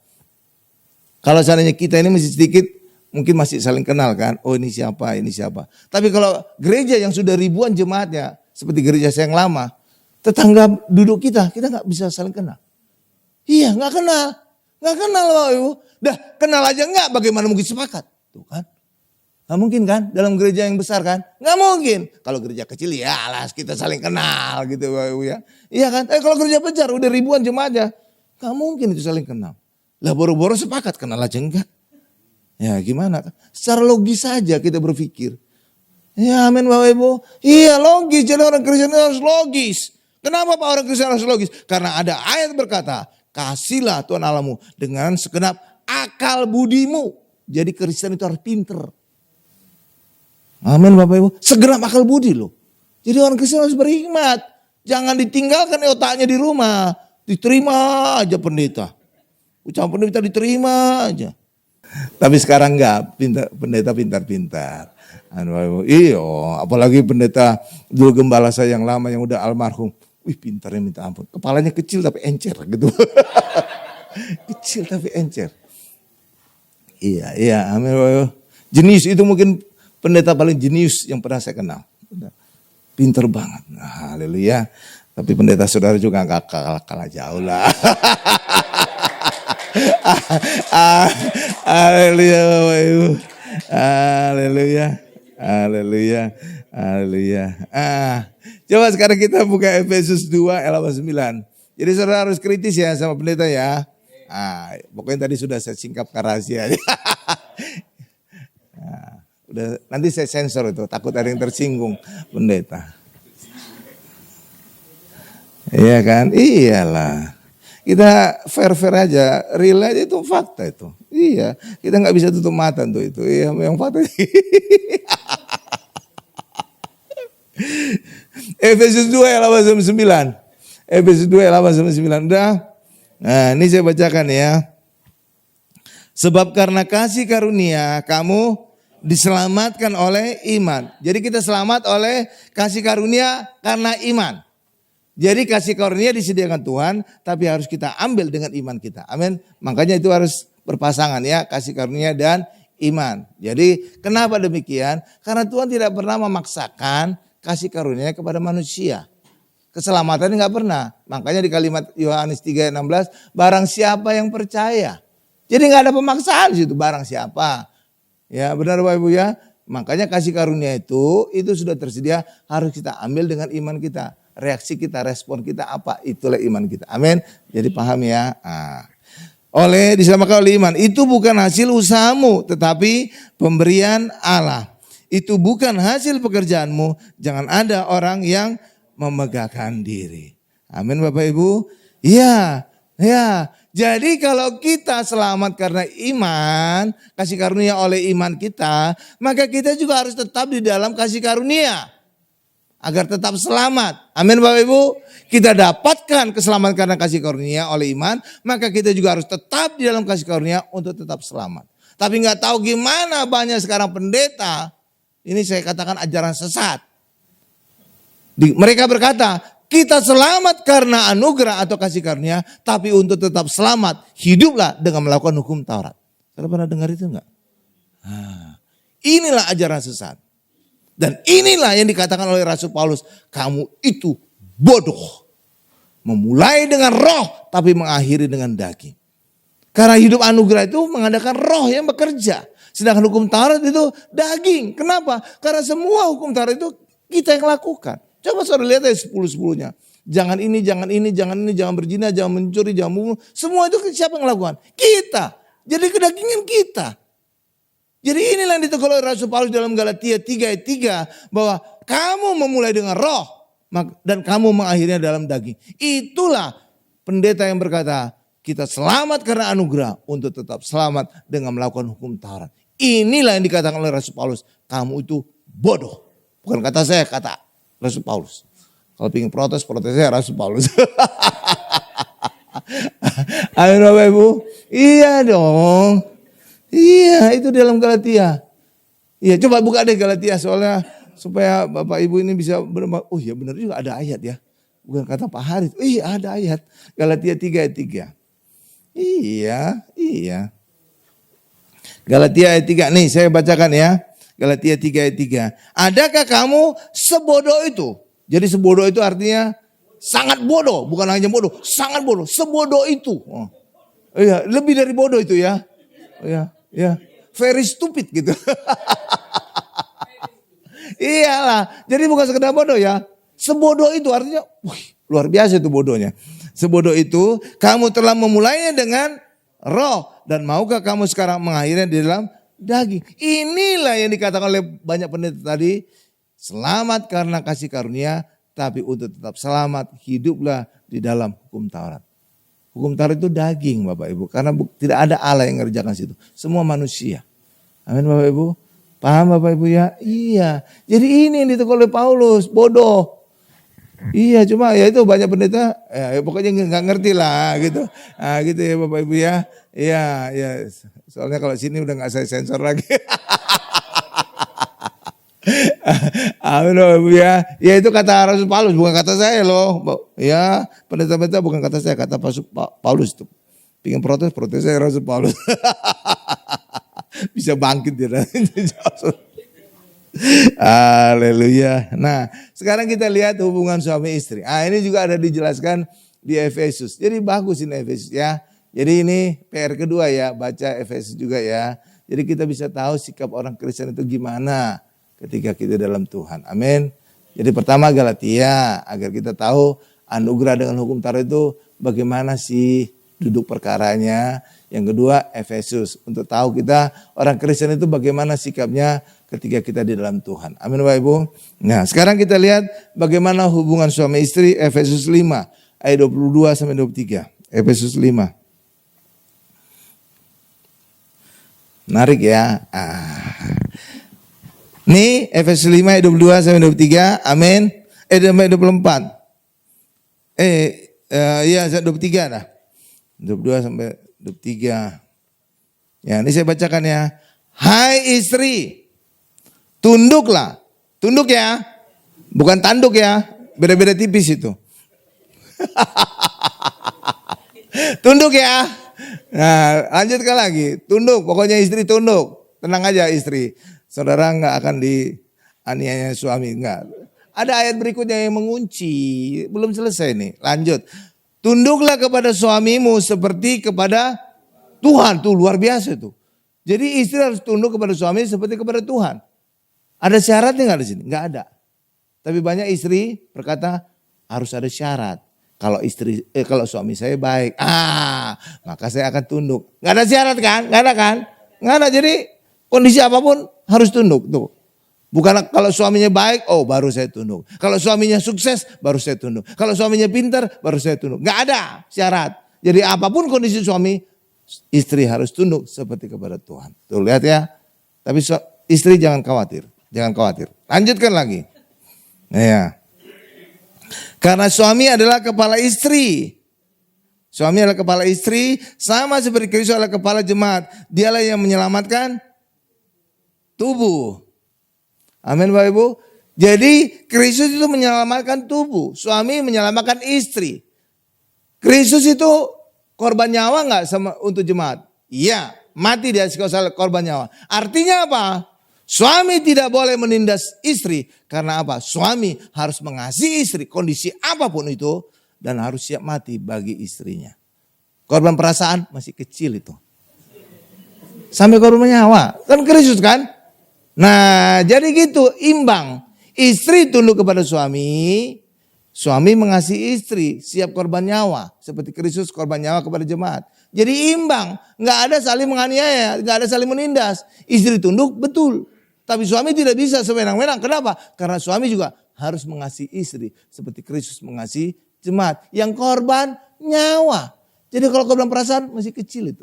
Kalau seandainya kita ini masih sedikit, mungkin masih saling kenal kan. Oh ini siapa, ini siapa. Tapi kalau gereja yang sudah ribuan jemaatnya, seperti gereja saya yang lama, tetangga duduk kita nggak bisa saling kenal. Iya, nggak kenal Bapak Ibu. Dah kenal aja enggak, bagaimana mungkin sepakat? Tuh kan. Gak mungkin kan dalam gereja yang besar kan? Gak mungkin. Kalau gereja kecil ya alas kita saling kenal gitu Bapak Ibu ya. Iya kan? Kalau gereja besar udah ribuan jemaatnya. Gak mungkin itu saling kenal. Lah boro-boro sepakat kenal aja enggak. Ya gimana? Secara logis saja kita berpikir. Ya amin Bapak Ibu. Iya logis, jadi orang Kristen harus logis. Kenapa Pak orang Kristen harus logis? Karena ada ayat berkata, kasihlah Tuhan Allahmu dengan segenap akal budimu. Jadi Kristen itu harus pinter. Amin Bapak Ibu. Segenap akal budi loh. Jadi orang Kristen harus berhikmat. Jangan ditinggalkan otaknya di rumah. Diterima aja pendeta. Ucapan pendeta diterima aja. Tapi sekarang enggak, pendeta pintar-pintar. Iya, apalagi pendeta dulu gembala saya yang lama yang udah almarhum. Wih pintarnya minta ampun. Kepalanya kecil tapi encer gitu. Kecil tapi encer. Iya, amin. Jenius itu mungkin pendeta paling jenius yang pernah saya kenal. Pintar banget. Nah, haleluya. Tapi pendeta saudara juga gak kalah jauh lah. Haleluya Bapak Ibu. Haleluya. Haleluya. Haleluya. Coba sekarang kita buka Efesus 2 ayat 9. Jadi saudara harus kritis ya sama pendeta ya. Pokoknya tadi sudah saya singkapkan rahasia. Udah nanti saya sensor itu, takut ada yang tersinggung pendeta. Iya kan? Iyalah. Kita fair aja, real aja itu fakta itu. Iya, kita nggak bisa tutup mata untuk itu. Iya, yang fakta. Efesus 2 ayat 8-9. Efesus 2 ayat 8-9. Udah. Nah, ini saya bacakan ya. Sebab karena kasih karunia kamu diselamatkan oleh iman. Jadi kita selamat oleh kasih karunia karena iman. Jadi kasih karunia disediakan Tuhan, tapi harus kita ambil dengan iman kita. Amin. Makanya itu harus berpasangan ya, kasih karunia dan iman. Jadi kenapa demikian? Karena Tuhan tidak pernah memaksakan kasih karunia kepada manusia. Keselamatan enggak pernah. Makanya di kalimat Yohanes 3:16, barang siapa yang percaya. Jadi enggak ada pemaksaan di situ, barang siapa. Ya benar Bapak Ibu ya. Makanya kasih karunia itu sudah tersedia, harus kita ambil dengan iman kita. Reaksi kita, respon kita apa, itulah iman kita. Amin. Jadi paham ya. Oleh disamakan oleh iman. Itu bukan hasil usahamu, tetapi pemberian Allah. Itu bukan hasil pekerjaanmu. Jangan ada orang yang memegahkan diri. Amin Bapak Ibu. Iya. Jadi kalau kita selamat karena iman, kasih karunia oleh iman kita, maka kita juga harus tetap di dalam kasih karunia. Agar tetap selamat. Amin Bapak Ibu. Kita dapatkan keselamatan karena kasih karunia oleh iman. Maka kita juga harus tetap di dalam kasih karunia untuk tetap selamat. Tapi gak tahu gimana banyak sekarang pendeta. Ini saya katakan ajaran sesat. Mereka berkata kita selamat karena anugerah atau kasih karunia. Tapi untuk tetap selamat hiduplah dengan melakukan hukum Taurat. Saudara pernah dengar itu enggak? Inilah ajaran sesat. Dan inilah yang dikatakan oleh Rasul Paulus. Kamu itu bodoh. Memulai dengan roh tapi mengakhiri dengan daging. Karena hidup anugerah itu mengadakan roh yang bekerja. Sedangkan hukum Taurat itu daging. Kenapa? Karena semua hukum Taurat itu kita yang lakukan. Coba saudara lihat aja 10-10-nya. Jangan ini, jangan ini, jangan ini, jangan berzina, jangan mencuri, jangan membunuh. Semua itu siapa yang melakukan? Kita. Jadi kedagingan kita. Jadi inilah yang ditegur oleh Rasul Paulus dalam Galatia 3 ayat 3. Bahwa kamu memulai dengan roh dan kamu mengakhirinya dalam daging. Itulah pendeta yang berkata kita selamat karena anugerah untuk tetap selamat dengan melakukan hukum Taurat. Inilah yang dikatakan oleh Rasul Paulus. Kamu itu bodoh. Bukan kata saya, kata Rasul Paulus. Kalau ingin protes saya Rasul Paulus. Amin Bapak Ibu. Iya dong. Iya itu dalam Galatia. Iya coba buka deh Galatia soalnya supaya Bapak Ibu ini bisa oh ya benar juga ada ayat ya. Bukan kata Pak Haris. Iya ada ayat. Galatia 3 ayat 3. Iya. Galatia ayat 3 nih saya bacakan ya. Galatia 3 ayat 3. Adakah kamu sebodoh itu? Jadi sebodoh itu artinya sangat bodoh. Bukan hanya bodoh, sangat bodoh. Sebodoh itu. Iya lebih dari bodoh itu ya. Ya, very stupid gitu. Iyalah, jadi bukan sekedar bodoh ya. Sebodoh itu artinya, luar biasa itu bodohnya. Sebodoh itu, kamu telah memulainya dengan roh. Dan maukah kamu sekarang mengakhirinya di dalam daging. Inilah yang dikatakan oleh banyak pendeta tadi. Selamat karena kasih karunia, tapi untuk tetap selamat hiduplah di dalam hukum Taurat. Hukum Taurat itu daging Bapak Ibu. Karena tidak ada Allah yang mengerjakan situ. Semua manusia. Amin Bapak Ibu. Paham Bapak Ibu ya? Iya. Jadi ini yang ditegur oleh Paulus. Bodoh. Iya cuma ya itu banyak pendeta ya pokoknya nggak ngerti lah gitu. Nah, gitu ya Bapak Ibu ya. Iya ya soalnya kalau sini udah nggak saya sensor lagi. Amin Bapak Ibu ya. Ya itu kata Rasul Paulus bukan kata saya loh. Ya pendeta-pendeta bukan kata saya, kata Paulus itu. Pingin protes saya Rasul Paulus. Bisa bangkit dia. Haleluya. Nah, sekarang kita lihat hubungan suami istri. Ini juga ada dijelaskan di Efesus. Jadi bagus ini Efesus ya. Jadi ini PR kedua ya, baca Efesus juga ya. Jadi kita bisa tahu sikap orang Kristen itu gimana ketika kita dalam Tuhan. Amin. Jadi pertama Galatia, agar kita tahu anugerah dengan hukum Taurat itu bagaimana sih duduk perkaranya. Yang kedua Efesus, untuk tahu kita orang Kristen itu bagaimana sikapnya ketika kita di dalam Tuhan. Amin Bapak Ibu. Nah sekarang kita lihat bagaimana hubungan suami istri. Efesus 5 ayat 22 sampai 23. Efesus 5. Menarik ya. Nih Efesus 5 ayat 22 sampai 23. Amin. Sampai 24. Iya 23 dah. 22 sampai 23. Ya ini saya bacakan ya. Hai istri, tunduklah. Tunduk ya. Bukan tanduk ya. Beda-beda tipis itu. Tunduk ya. Nah lanjutkan lagi. Tunduk. Pokoknya istri tunduk. Tenang aja istri. Saudara nggak akan dianiaya suami. Enggak. Ada ayat berikutnya yang mengunci. Belum selesai nih. Lanjut. Tunduklah kepada suamimu seperti kepada Tuhan. Tuh luar biasa tuh. Jadi istri harus tunduk kepada suami seperti kepada Tuhan. Ada syaratnya nggak di sini? Nggak ada. Tapi banyak istri berkata harus ada syarat. Kalau suami saya baik, maka saya akan tunduk. Nggak ada syarat kan? Nggak ada kan? Nggak ada. Jadi kondisi apapun harus tunduk tuh. Bukan kalau suaminya baik, baru saya tunduk. Kalau suaminya sukses, baru saya tunduk. Kalau suaminya pintar, baru saya tunduk. Nggak ada syarat. Jadi apapun kondisi suami, istri harus tunduk seperti kepada Tuhan. Tuh lihat ya. Tapi istri jangan khawatir. Jangan khawatir. Lanjutkan lagi. Ya. Karena suami adalah kepala istri. Suami adalah kepala istri. Sama seperti Kristus adalah kepala jemaat. Dialah yang menyelamatkan tubuh. Amin Bapak Ibu. Jadi Kristus itu menyelamatkan tubuh. Suami menyelamatkan istri. Kristus itu korban nyawa enggak untuk jemaat? Iya, mati di atas korban nyawa. Artinya apa? Suami tidak boleh menindas istri. Karena apa? Suami harus mengasihi istri. Kondisi apapun itu. Dan harus siap mati bagi istrinya. Korban perasaan masih kecil itu. Sampai korban nyawa. Kan Kristus kan? Nah jadi gitu imbang. Istri tunduk kepada suami. Suami mengasihi istri. Siap korban nyawa. Seperti Kristus korban nyawa kepada jemaat. Jadi imbang. Nggak ada saling menganiaya. Nggak ada saling menindas. Istri tunduk betul. Tapi suami tidak bisa sewenang-wenang. Kenapa? Karena suami juga harus mengasihi istri. Seperti Kristus mengasihi jemaat. Yang korban nyawa. Jadi kalau korban perasaan masih kecil itu.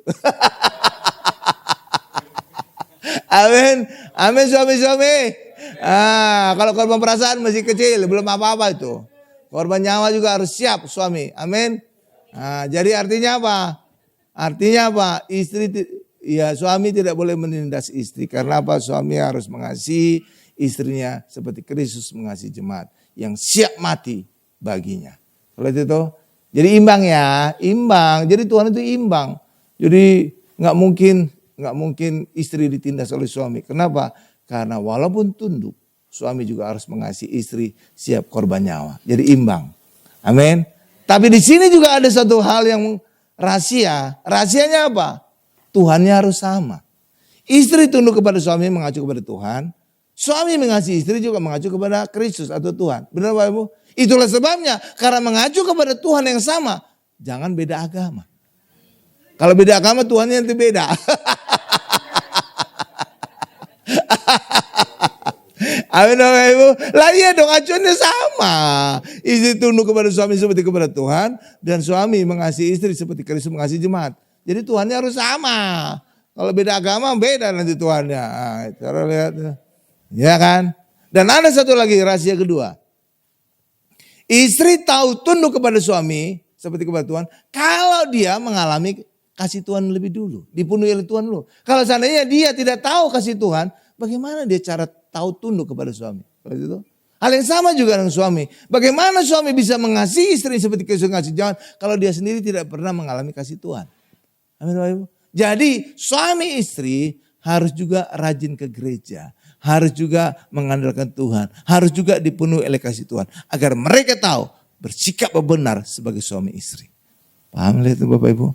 Amin. Amin suami-suami. Kalau korban perasaan masih kecil. Belum apa-apa itu. Korban nyawa juga harus siap suami. Amin. Jadi artinya apa? Artinya apa? Suami tidak boleh menindas istri. Karena apa? Suami harus mengasihi istrinya seperti Kristus mengasihi jemaat. Yang siap mati baginya. Kalau itu. Jadi imbang ya. Imbang. Jadi Tuhan itu imbang. Jadi nggak mungkin istri ditindas oleh suami. Kenapa? Karena walaupun tunduk, suami juga harus mengasihi istri siap korban nyawa. Jadi imbang. Amin. Tapi di sini juga ada satu hal yang rahasia. Rahasianya apa? Tuhannya harus sama. Istri tunduk kepada suami mengacu kepada Tuhan. Suami mengasihi istri juga mengacu kepada Kristus atau Tuhan. Benar Bapak Ibu? Itulah sebabnya karena mengacu kepada Tuhan yang sama. Jangan beda agama. Kalau beda agama Tuhannya nanti beda. Amin Bapak Ibu. Lah iya dong, acuannya sama. Istri tunduk kepada suami seperti kepada Tuhan. Dan suami mengasihi istri seperti Kristus mengasihi jemaat. Jadi Tuhannya harus sama. Kalau beda agama beda nanti Tuhannya. Nah, cara lihat. Ya kan. Dan ada satu lagi rahasia kedua. Istri tahu tunduk kepada suami seperti kepada Tuhan. Kalau dia mengalami kasih Tuhan lebih dulu. Dipenuhi oleh Tuhan dulu. Kalau seandainya dia tidak tahu kasih Tuhan. Bagaimana dia cara tahu tunduk kepada suami? Itu. Hal yang sama juga dengan suami. Bagaimana suami bisa mengasihi istri seperti Kristus mengasihi jemaat kalau dia sendiri tidak pernah mengalami kasih Tuhan? Amin Bapak Ibu. Jadi suami istri harus juga rajin ke gereja. Harus juga mengandalkan Tuhan. Harus juga dipenuhi oleh kasih Tuhan. Agar mereka tahu bersikap benar sebagai suami istri. Paham lihat itu Bapak Ibu?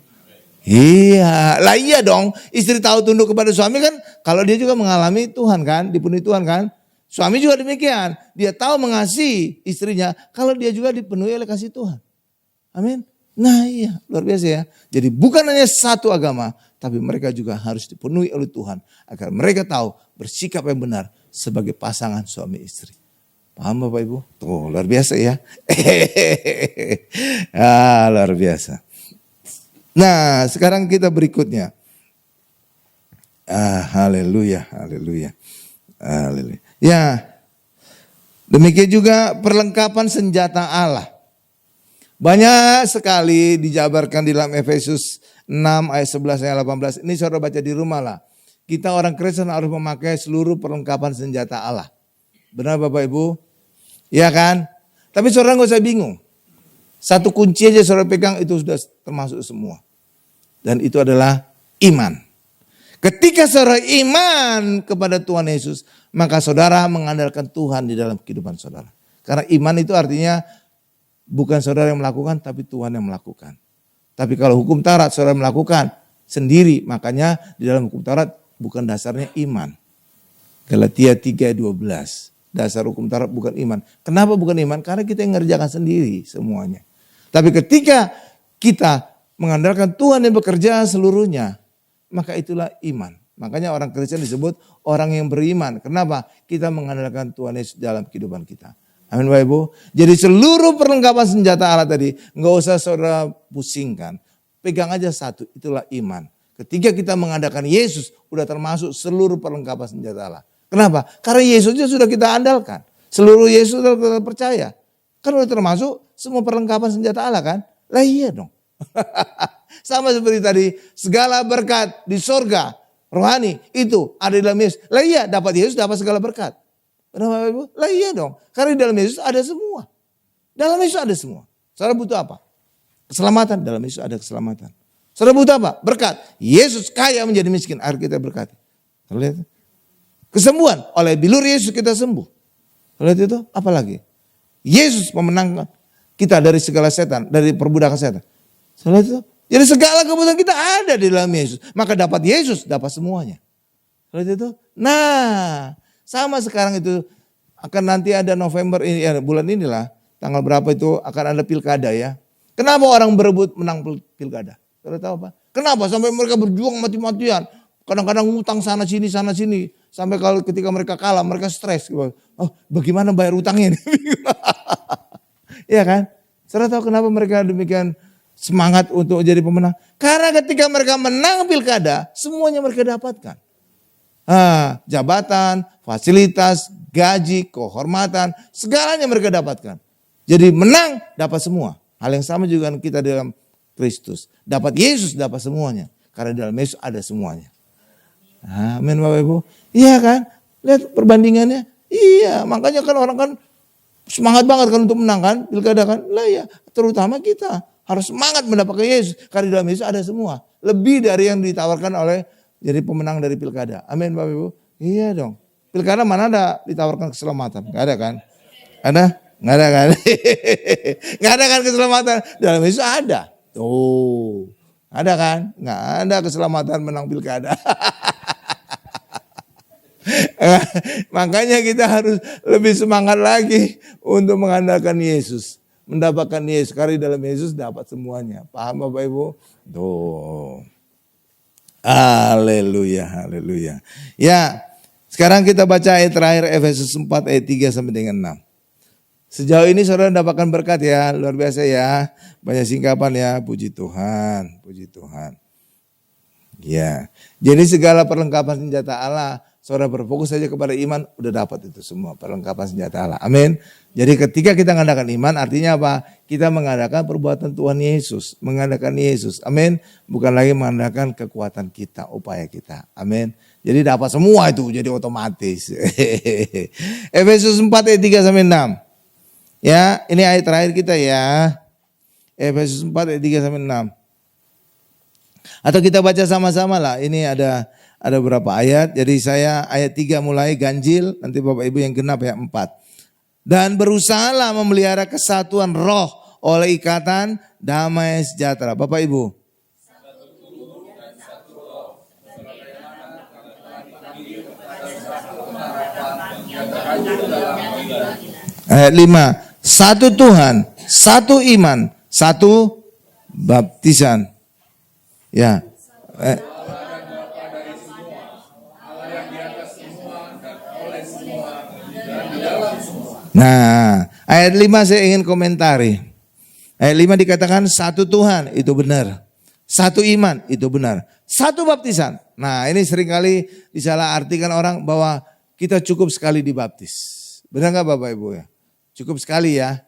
Iya, lah iya dong. Istri tahu tunduk kepada suami kan, kalau dia juga mengalami Tuhan kan, dipenuhi Tuhan kan. Suami juga demikian, dia tahu mengasihi istrinya, kalau dia juga dipenuhi oleh kasih Tuhan. Amin. Nah iya, luar biasa ya. Jadi bukan hanya satu agama, tapi mereka juga harus dipenuhi oleh Tuhan. Agar mereka tahu bersikap yang benar sebagai pasangan suami istri. Paham Bapak Ibu? Tuh luar biasa ya. Luar biasa. Nah, sekarang kita berikutnya. Haleluya, haleluya. Haleluya. Ya. Demikian juga perlengkapan senjata Allah. Banyak sekali dijabarkan di dalam Efesus 6 ayat 11 ayat 18. Ini saudara baca di rumah lah. Kita orang Kristen harus memakai seluruh perlengkapan senjata Allah. Benar Bapak Ibu? Iya kan? Tapi saudara gak usah bingung. Satu kunci aja saudara pegang itu sudah termasuk semua. Dan itu adalah iman. Ketika saudara iman kepada Tuhan Yesus, maka saudara mengandalkan Tuhan di dalam kehidupan saudara. Karena iman itu artinya bukan saudara yang melakukan, tapi Tuhan yang melakukan. Tapi kalau hukum Taurat saudara melakukan sendiri, makanya di dalam hukum Taurat bukan dasarnya iman. Galatia 3:12. Dasar hukum Taurat bukan iman. Kenapa bukan iman? Karena kita yang ngerjakan sendiri semuanya. Tapi ketika kita mengandalkan Tuhan yang bekerja seluruhnya, maka itulah iman. Makanya orang Kristen disebut orang yang beriman. Kenapa? Kita mengandalkan Tuhan Yesus dalam kehidupan kita. Amin Bapak Ibu. Jadi seluruh perlengkapan senjata Allah tadi, nggak usah saudara pusingkan. Pegang aja satu, itulah iman. Ketika kita mengandalkan Yesus, udah termasuk seluruh perlengkapan senjata Allah. Kenapa? Karena Yesusnya sudah kita andalkan. Seluruh Yesus sudah kita percaya. Kan udah termasuk semua perlengkapan senjata Allah kan? Lah iya dong. Sama seperti tadi, segala berkat di sorga, rohani, itu ada di dalam Yesus. Lah iya, dapat Yesus dapat segala berkat. Kenapa Ibu? Lah iya dong, karena di dalam Yesus ada semua. Dalam Yesus ada semua. Saudara butuh apa? Keselamatan, dalam Yesus ada keselamatan. Saudara butuh apa? Berkat. Yesus kaya menjadi miskin, akhirnya kita berkati. Lihat. Kesembuhan, oleh bilur Yesus kita sembuh. Lihat itu, apa lagi? Yesus memenangkan kita dari segala setan, dari perbudakan setan. Lihat itu. Jadi segala kebutuhan kita ada di dalam Yesus. Maka dapat Yesus, dapat semuanya. Lihat itu. Nah, sama sekarang itu akan nanti ada November ini, ya, bulan inilah, tanggal berapa itu akan ada pilkada ya. Kenapa orang berebut menang pilkada? Saudara tahu apa? Kenapa sampai mereka berjuang mati-matian? Kadang-kadang ngutang sana sini. Sampai kalau ketika mereka kalah mereka stres. Oh, bagaimana bayar utangnya ini? Iya kan? Saudara tahu kenapa mereka demikian semangat untuk jadi pemenang? Karena ketika mereka menang pilkada, semuanya mereka dapatkan. Jabatan, fasilitas, gaji, kehormatan, segalanya mereka dapatkan. Jadi menang dapat semua. Hal yang sama juga kita dalam Kristus. Dapat Yesus dapat semuanya. Karena dalam Yesus ada semuanya. Amin Bapak Ibu. Iya kan? Lihat perbandingannya. Iya, makanya kan orang kan semangat banget kan untuk menang kan pilkada kan. Lah ya, terutama kita harus semangat mendapatkan Yesus. Karena dalam Yesus ada semua. Lebih dari yang ditawarkan oleh jadi pemenang dari pilkada. Amin Bapak Ibu. Iya dong. Pilkada mana ada ditawarkan keselamatan? Gak ada kan? Ada? Gak ada kan? Gak ada kan keselamatan? Dalam Yesus ada. Tuh. Ada kan? Gak ada keselamatan menang pilkada. Makanya kita harus lebih semangat lagi untuk mengandalkan Yesus. Mendapatkan Yesus. Karena dalam Yesus dapat semuanya. Paham Bapak Ibu? Tuh. Haleluya, haleluya. Ya, Sekarang kita baca ayat terakhir Efesus 4 ayat 3 sampai dengan 6. Sejauh ini saudara mendapatkan berkat ya, luar biasa ya. Banyak singkapan ya, puji Tuhan, puji Tuhan. Ya, jadi segala perlengkapan senjata Allah, saudara berfokus saja kepada iman, udah dapat itu semua perlengkapan senjata Allah. Amin. Jadi ketika kita mengadakan iman, artinya apa? Kita mengadakan perbuatan Tuhan Yesus, mengadakan Yesus. Amin. Bukan lagi mengadakan kekuatan kita, upaya kita. Amin. Jadi dapat semua itu, jadi otomatis. Efesus 4 ayat 3 sampai 6. Ya, ini ayat terakhir kita ya. Efesus 4 ayat 3 sampai 6. Atau kita baca sama-sama lah. Ini ada beberapa ayat. Jadi saya ayat 3 mulai ganjil, nanti Bapak Ibu yang genap ayat 4. Dan berusahalah memelihara kesatuan roh oleh ikatan damai sejahtera. Bapak Ibu. Ayat 5. Satu Tuhan, satu iman, satu baptisan. Ya. Nah, ayat 5 saya ingin komentari. Ayat 5 dikatakan satu Tuhan, itu benar. Satu iman, itu benar. Satu baptisan. Nah, ini seringkali disalah artikan orang bahwa kita cukup sekali dibaptis. Benar gak Bapak Ibu ya? Cukup sekali ya.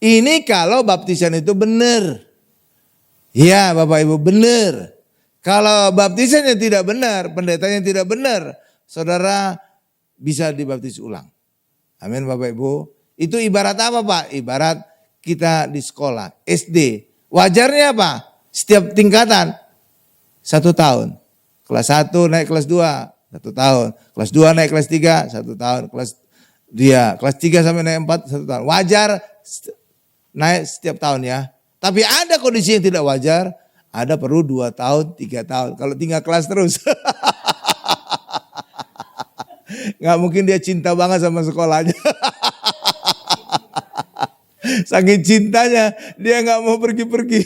Ini kalau baptisan itu benar. Ya Bapak Ibu benar. Kalau baptisannya tidak benar, pendetanya tidak benar, saudara bisa dibaptis ulang. Amin Bapak Ibu. Itu ibarat apa Pak? Ibarat kita di sekolah SD. Wajarnya apa? Setiap tingkatan 1 tahun. Kelas 1 naik kelas 2, 1 tahun. Kelas 2 naik kelas 3, 1 tahun. Kelas 3 sampai naik 4, 1 tahun. Wajar naik setiap tahun ya. Tapi ada kondisi yang tidak wajar. Ada perlu 2 tahun, 3 tahun. Kalau tinggal kelas terus. Gak mungkin dia cinta banget sama sekolahnya. Saking cintanya dia gak mau pergi-pergi.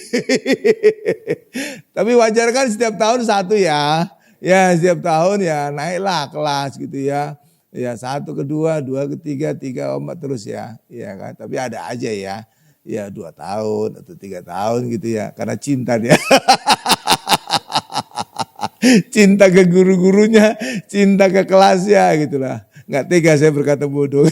Tapi wajar kan setiap tahun 1 ya. Ya setiap tahun ya naiklah kelas gitu ya. Ya 1 ke 2, 2 ke 3, 3 ke 4 terus ya. Iya kan, tapi ada aja ya. Ya 2 tahun atau 3 tahun gitu ya. Karena cinta dia. Cinta ke guru-gurunya, cinta ke kelasnya gitu lah. Gak tega saya berkata bodoh.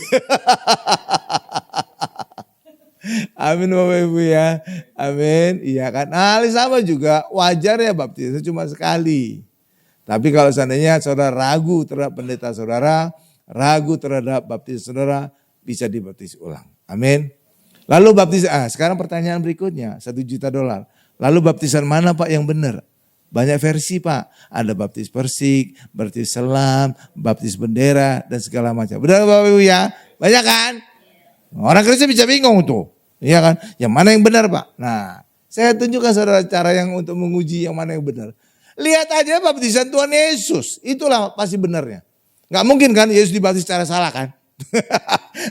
Amin Bapak Ibu ya. Amin. Iya kan. Nah sama juga wajar ya baptisan cuma sekali. Tapi kalau seandainya saudara ragu terhadap pendeta saudara, ragu terhadap baptisan saudara, bisa dibaptis ulang. Amin. Lalu baptisan, sekarang pertanyaan berikutnya, $1 juta. Lalu baptisan mana Pak yang benar? Banyak versi Pak. Ada baptis persik, baptis selam, baptis bendera, dan segala macam. Benar Bapak Ibu ya? Banyak kan? Orang Kristen bisa bingung tuh. Iya kan? Yang mana yang benar Pak? Nah, saya tunjukkan saudara cara yang untuk menguji yang mana yang benar. Lihat aja baptisan Tuhan Yesus. Itulah pasti benarnya. Gak mungkin kan Yesus dibaptis secara salah kan?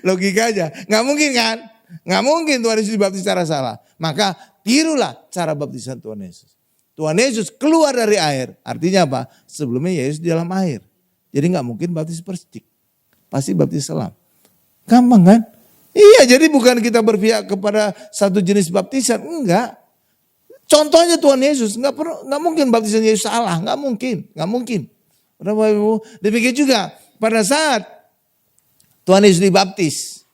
Logika aja. Gak mungkin kan? Gak mungkin Tuhan Yesus dibaptis secara salah. Maka tirulah cara baptisan Tuhan Yesus. Tuhan Yesus keluar dari air. Artinya apa? Sebelumnya Yesus di dalam air. Jadi gak mungkin baptis persik. Pasti baptis selam. Gampang kan? Iya, jadi bukan kita berpihak kepada satu jenis baptisan. Enggak. Contohnya Tuhan Yesus. Enggak mungkin baptisan Yesus salah. Enggak mungkin. Bapak Ibu, demikian juga pada saat Tuhan Yesus dibaptis.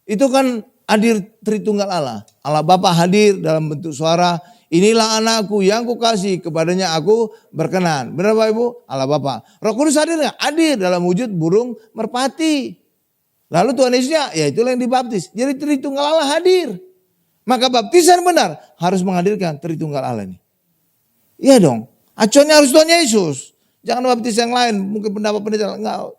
Itu kan hadir Tritunggal Allah. Allah Bapa hadir dalam bentuk suara. Inilah anakku yang kukasih, kepadanya aku berkenan. Benar Bapak Ibu? Allah Bapa. Roh Kudus hadir nggak? Hadir dalam wujud burung merpati. Lalu Tuhan Yesusnya, ya itulah yang dibaptis. Jadi Tritunggal Allah hadir. Maka baptisan benar harus menghadirkan Tritunggal Allah ini. Iya dong. Acuannya harus Tuhan Yesus. Jangan baptis yang lain. Mungkin pendapat pendeta enggak.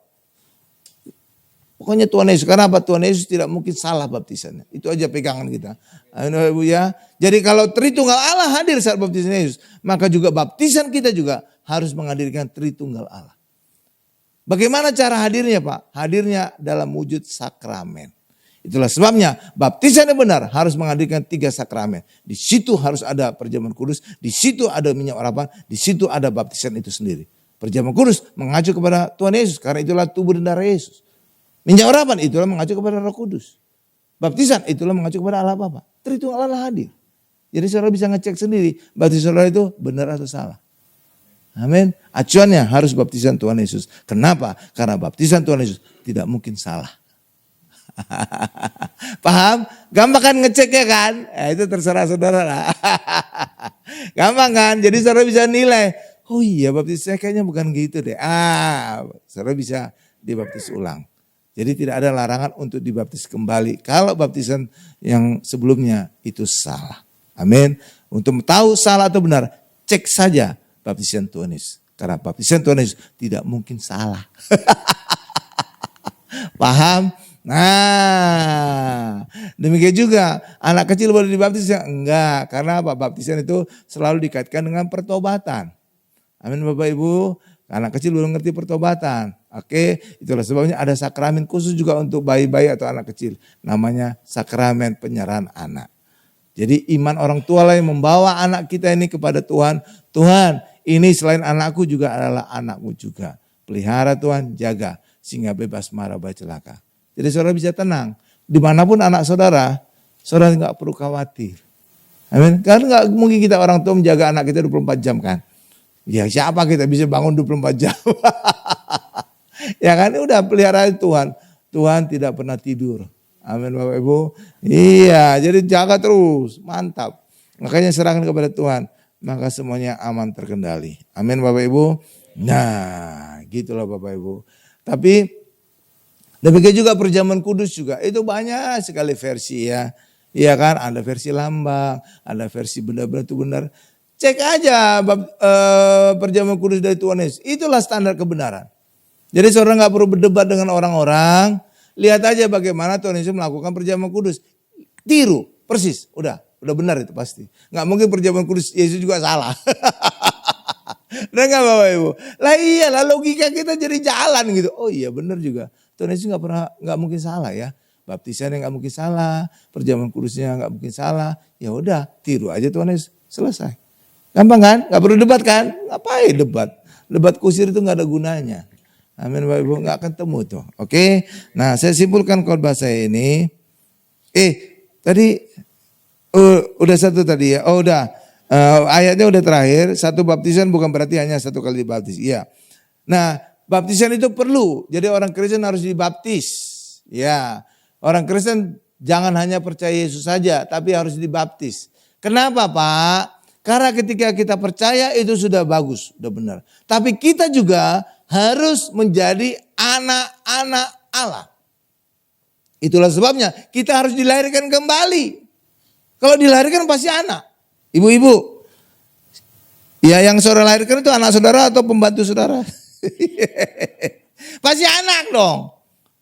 Pokoknya Tuhan Yesus. Karena apa? Tuhan Yesus tidak mungkin salah baptisannya. Itu aja pegangan kita. Amin Ibu ya. Jadi kalau Tritunggal Allah hadir saat baptisan Yesus, maka juga baptisan kita juga harus menghadirkan Tritunggal Allah. Bagaimana cara hadirnya Pak? Hadirnya dalam wujud sakramen. Itulah sebabnya baptisan yang benar harus menghadirkan 3 sakramen. Di situ harus ada perjamuan kudus, di situ ada minyak urapan, di situ ada baptisan itu sendiri. Perjamuan kudus mengacu kepada Tuhan Yesus, karena itulah tubuh dan darah Yesus. Minyak urapan itulah mengacu kepada Roh Kudus. Baptisan itulah mengacu kepada Allah Bapa. Tritunggal Allah hadir. Jadi saudara bisa ngecek sendiri, baptisan saudara itu benar atau salah. Amin. Acuannya harus baptisan Tuhan Yesus. Kenapa? Karena baptisan Tuhan Yesus tidak mungkin salah. Paham? Gampang kan ngeceknya kan? Itu terserah saudara lah. Gampang kan? Jadi saudara bisa nilai. Oh iya, baptis saya kayaknya bukan gitu deh. Saudara bisa dibaptis ulang. Jadi tidak ada larangan untuk dibaptis kembali. Kalau baptisan yang sebelumnya itu salah. Amin. Untuk tahu salah atau benar, cek saja baptisan Tuhan Yesus. Karena baptisan Tuhan Yesus tidak mungkin salah. Paham? Nah, demikian juga anak kecil boleh dibaptis ya? Enggak, karena apa? Baptisan itu selalu dikaitkan dengan pertobatan. Amin Bapak Ibu. Anak kecil belum ngerti pertobatan. Oke, itulah sebabnya ada sakramen khusus juga untuk bayi-bayi atau anak kecil. Namanya sakramen penyerahan anak. Jadi iman orang tua lah yang membawa anak kita ini kepada Tuhan. Tuhan, ini selain anakku juga adalah anakmu juga. Pelihara Tuhan, jaga sehingga bebas mara bahaya celaka. Jadi saudara bisa tenang. Dimanapun anak saudara, saudara nggak perlu khawatir. Amin. Karena nggak mungkin kita orang tua menjaga anak kita 24 jam kan. Ya siapa kita bisa bangun 24 jam. Ya kan udah pelihara Tuhan. Tuhan tidak pernah tidur. Amin Bapak Ibu. Iya jadi jaga terus. Mantap. Makanya serahkan kepada Tuhan. Maka semuanya aman terkendali. Amin Bapak Ibu. Nah gitulah Bapak Ibu. Tapi demikian juga perjamuan kudus juga. Itu banyak sekali versi ya. Iya kan ada versi lambang. Ada versi benar-benar itu benar. Cek aja perjamuan kudus dari Tuhan Yesus. Itulah standar kebenaran. Jadi saudara nggak perlu berdebat dengan orang-orang. Lihat aja bagaimana Tuhan Yesus melakukan perjamuan kudus. Tiru, persis. Udah benar itu pasti. Nggak mungkin perjamuan kudus Yesus juga salah. Udah nggak Bapak Ibu? Lah iyalah logika kita jadi jalan gitu. Oh iya benar juga. Tuhan Yesus nggak mungkin salah ya. Baptisannya nggak mungkin salah. Perjamuan kudusnya nggak mungkin salah. Ya udah tiru aja Tuhan Yesus. Selesai. Gampang kan? Gak perlu debat kan? Ngapain debat? Debat kusir itu gak ada gunanya. Amin Bapak Ibu gak ketemu tuh. Oke. Nah saya simpulkan khotbah saya ini. Tadi udah satu tadi ya. Oh udah. Ayatnya udah terakhir. Satu baptisan bukan berarti hanya satu kali dibaptis. Iya. Nah baptisan itu perlu. Jadi orang Kristen harus dibaptis. Ya. Orang Kristen jangan hanya percaya Yesus saja. Tapi harus dibaptis. Kenapa Pak? Karena ketika kita percaya itu sudah bagus, sudah benar. Tapi kita juga harus menjadi anak-anak Allah. Itulah sebabnya kita harus dilahirkan kembali. Kalau dilahirkan pasti anak. Ibu-ibu, ya yang saudara lahirkan itu anak saudara atau pembantu saudara? Pasti anak dong.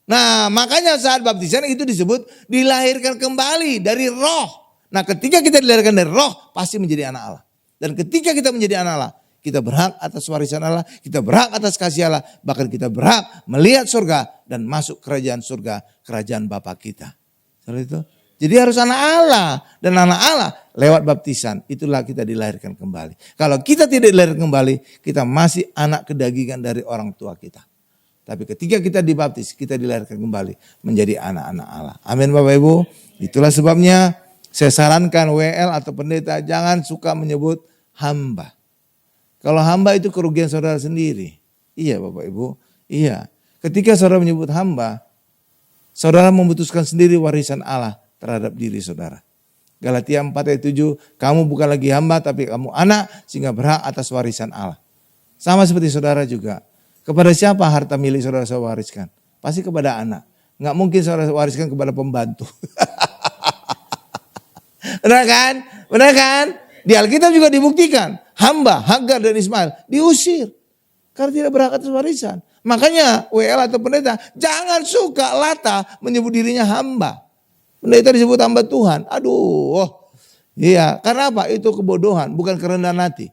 Nah makanya saat baptisan itu disebut dilahirkan kembali dari roh. Nah ketika kita dilahirkan dari roh pasti menjadi anak Allah. Dan ketika kita menjadi anak Allah, kita berhak atas warisan Allah, kita berhak atas kasih Allah, bahkan kita berhak melihat surga dan masuk kerajaan surga, kerajaan Bapa kita. Seperti itu. Jadi harus anak Allah dan anak Allah lewat baptisan itulah kita dilahirkan kembali. Kalau kita tidak dilahirkan kembali, kita masih anak kedagingan dari orang tua kita. Tapi ketika kita dibaptis, kita dilahirkan kembali menjadi anak-anak Allah. Amin Bapak Ibu. Itulah sebabnya saya sarankan WL atau pendeta jangan suka menyebut hamba. Kalau hamba itu kerugian saudara sendiri. Iya Bapak Ibu. Iya. Ketika saudara menyebut hamba, saudara memutuskan sendiri warisan Allah terhadap diri saudara. Galatia 4 ayat 7, kamu bukan lagi hamba tapi kamu anak sehingga berhak atas warisan Allah. Sama seperti saudara juga. Kepada siapa harta milik saudara saya wariskan? Pasti kepada anak. Nggak mungkin saudara wariskan kepada pembantu. Benar kan? Benar kan? Di Alkitab juga dibuktikan. Hamba, Hagar dan Ismail diusir. Karena tidak berhak atas warisan. Makanya WL atau pendeta jangan suka lata menyebut dirinya hamba. Pendeta disebut hamba Tuhan. Aduh. Iya, karena apa? Itu kebodohan, bukan kerendahan hati.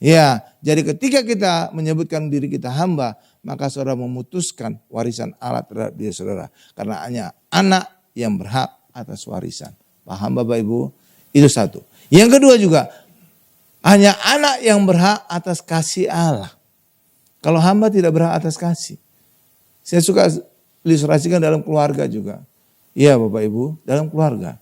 Iya, jadi ketika kita menyebutkan diri kita hamba, maka saudara memutuskan warisan Allah terhadap diri saudara. Karena hanya anak yang berhak atas warisan. Paham Bapak Ibu? Itu satu. Yang kedua juga, hanya anak yang berhak atas kasih Allah. Kalau hamba tidak berhak atas kasih. Saya suka ilustrasikan dalam keluarga juga. Iya Bapak Ibu, dalam keluarga.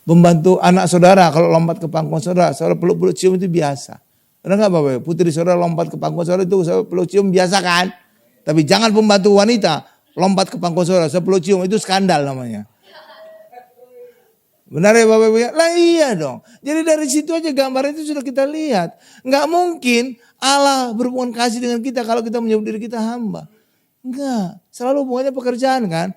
Membantu anak saudara kalau lompat ke pangkuan saudara peluk-peluk cium itu biasa. Benar nggak Bapak Ibu? Putri saudara lompat ke pangkuan saudara itu peluk cium biasa kan? Tapi jangan pembantu wanita lompat ke pangkuan saudara peluk cium, itu skandal namanya. Benar ya Bapak Ibu? Lah iya dong. Jadi dari situ aja gambar itu sudah kita lihat. Nggak mungkin Allah berhubungan kasih dengan kita kalau kita menyebut diri kita hamba. Enggak. Selalu hubungannya pekerjaan kan.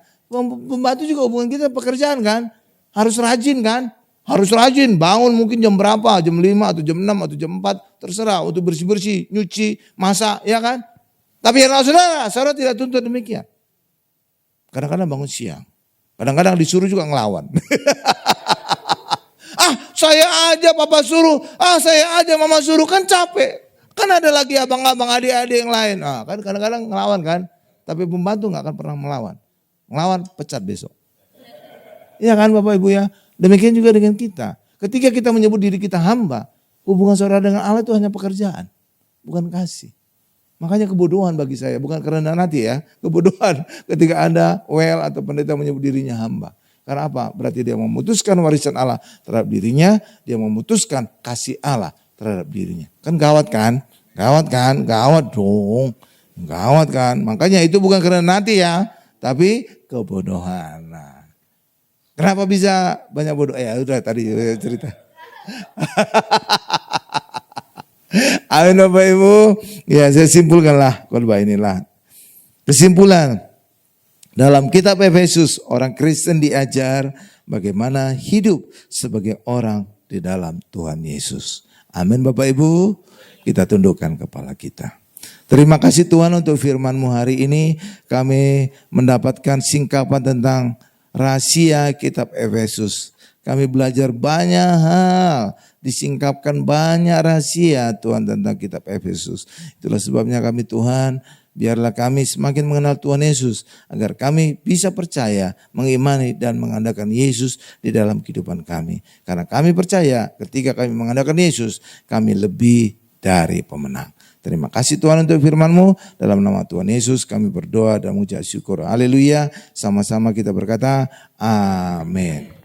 Pembantu juga hubungan kita pekerjaan kan. Harus rajin kan. Harus rajin. Bangun mungkin jam berapa. Jam 5 atau jam 6 atau jam 4. Terserah untuk bersih-bersih, nyuci, masak. Ya kan. Tapi ya saudara tidak tuntut demikian. Kadang-kadang bangun siang. Kadang-kadang disuruh juga ngelawan. Saya aja papa suruh, saya aja mama suruh, kan capek. Kan ada lagi abang-abang, adik-adik yang lain. Kan kadang-kadang ngelawan kan. Tapi pembantu gak akan pernah melawan. Ngelawan pecat besok. Iya kan Bapak Ibu ya. Demikian juga dengan kita. Ketika kita menyebut diri kita hamba, hubungan saudara dengan Allah itu hanya pekerjaan. Bukan kasih. Makanya kebodohan bagi saya, bukan kerendahan hati ya. Kebodohan ketika Anda, atau pendeta menyebut dirinya hamba. Karena apa? Berarti dia memutuskan warisan Allah terhadap dirinya, dia memutuskan kasih Allah terhadap dirinya. Kan gawat kan? Gawat kan? Gawat dong. Gawat kan? Makanya itu bukan karena hati ya, tapi kebodohan. Nah, kenapa bisa banyak bodoh? Ya udah tadi cerita. Amin Bapak Ibu. Ya saya simpulkanlah khotbah inilah. Kesimpulan. Dalam kitab Efesus, orang Kristen diajar bagaimana hidup sebagai orang di dalam Tuhan Yesus. Amin Bapak Ibu, kita tundukkan kepala kita. Terima kasih Tuhan untuk firman-Mu hari ini. Kami mendapatkan singkapan tentang rahasia kitab Efesus. Kami belajar banyak hal, disingkapkan banyak rahasia Tuhan tentang kitab Efesus. Itulah sebabnya kami Tuhan, biarlah kami semakin mengenal Tuhan Yesus, agar kami bisa percaya, mengimani dan mengandalkan Yesus di dalam kehidupan kami. Karena kami percaya ketika kami mengandalkan Yesus, kami lebih dari pemenang. Terima kasih Tuhan untuk firman-Mu. Dalam nama Tuhan Yesus kami berdoa dan mengucap syukur. Haleluya. Sama-sama kita berkata, amin.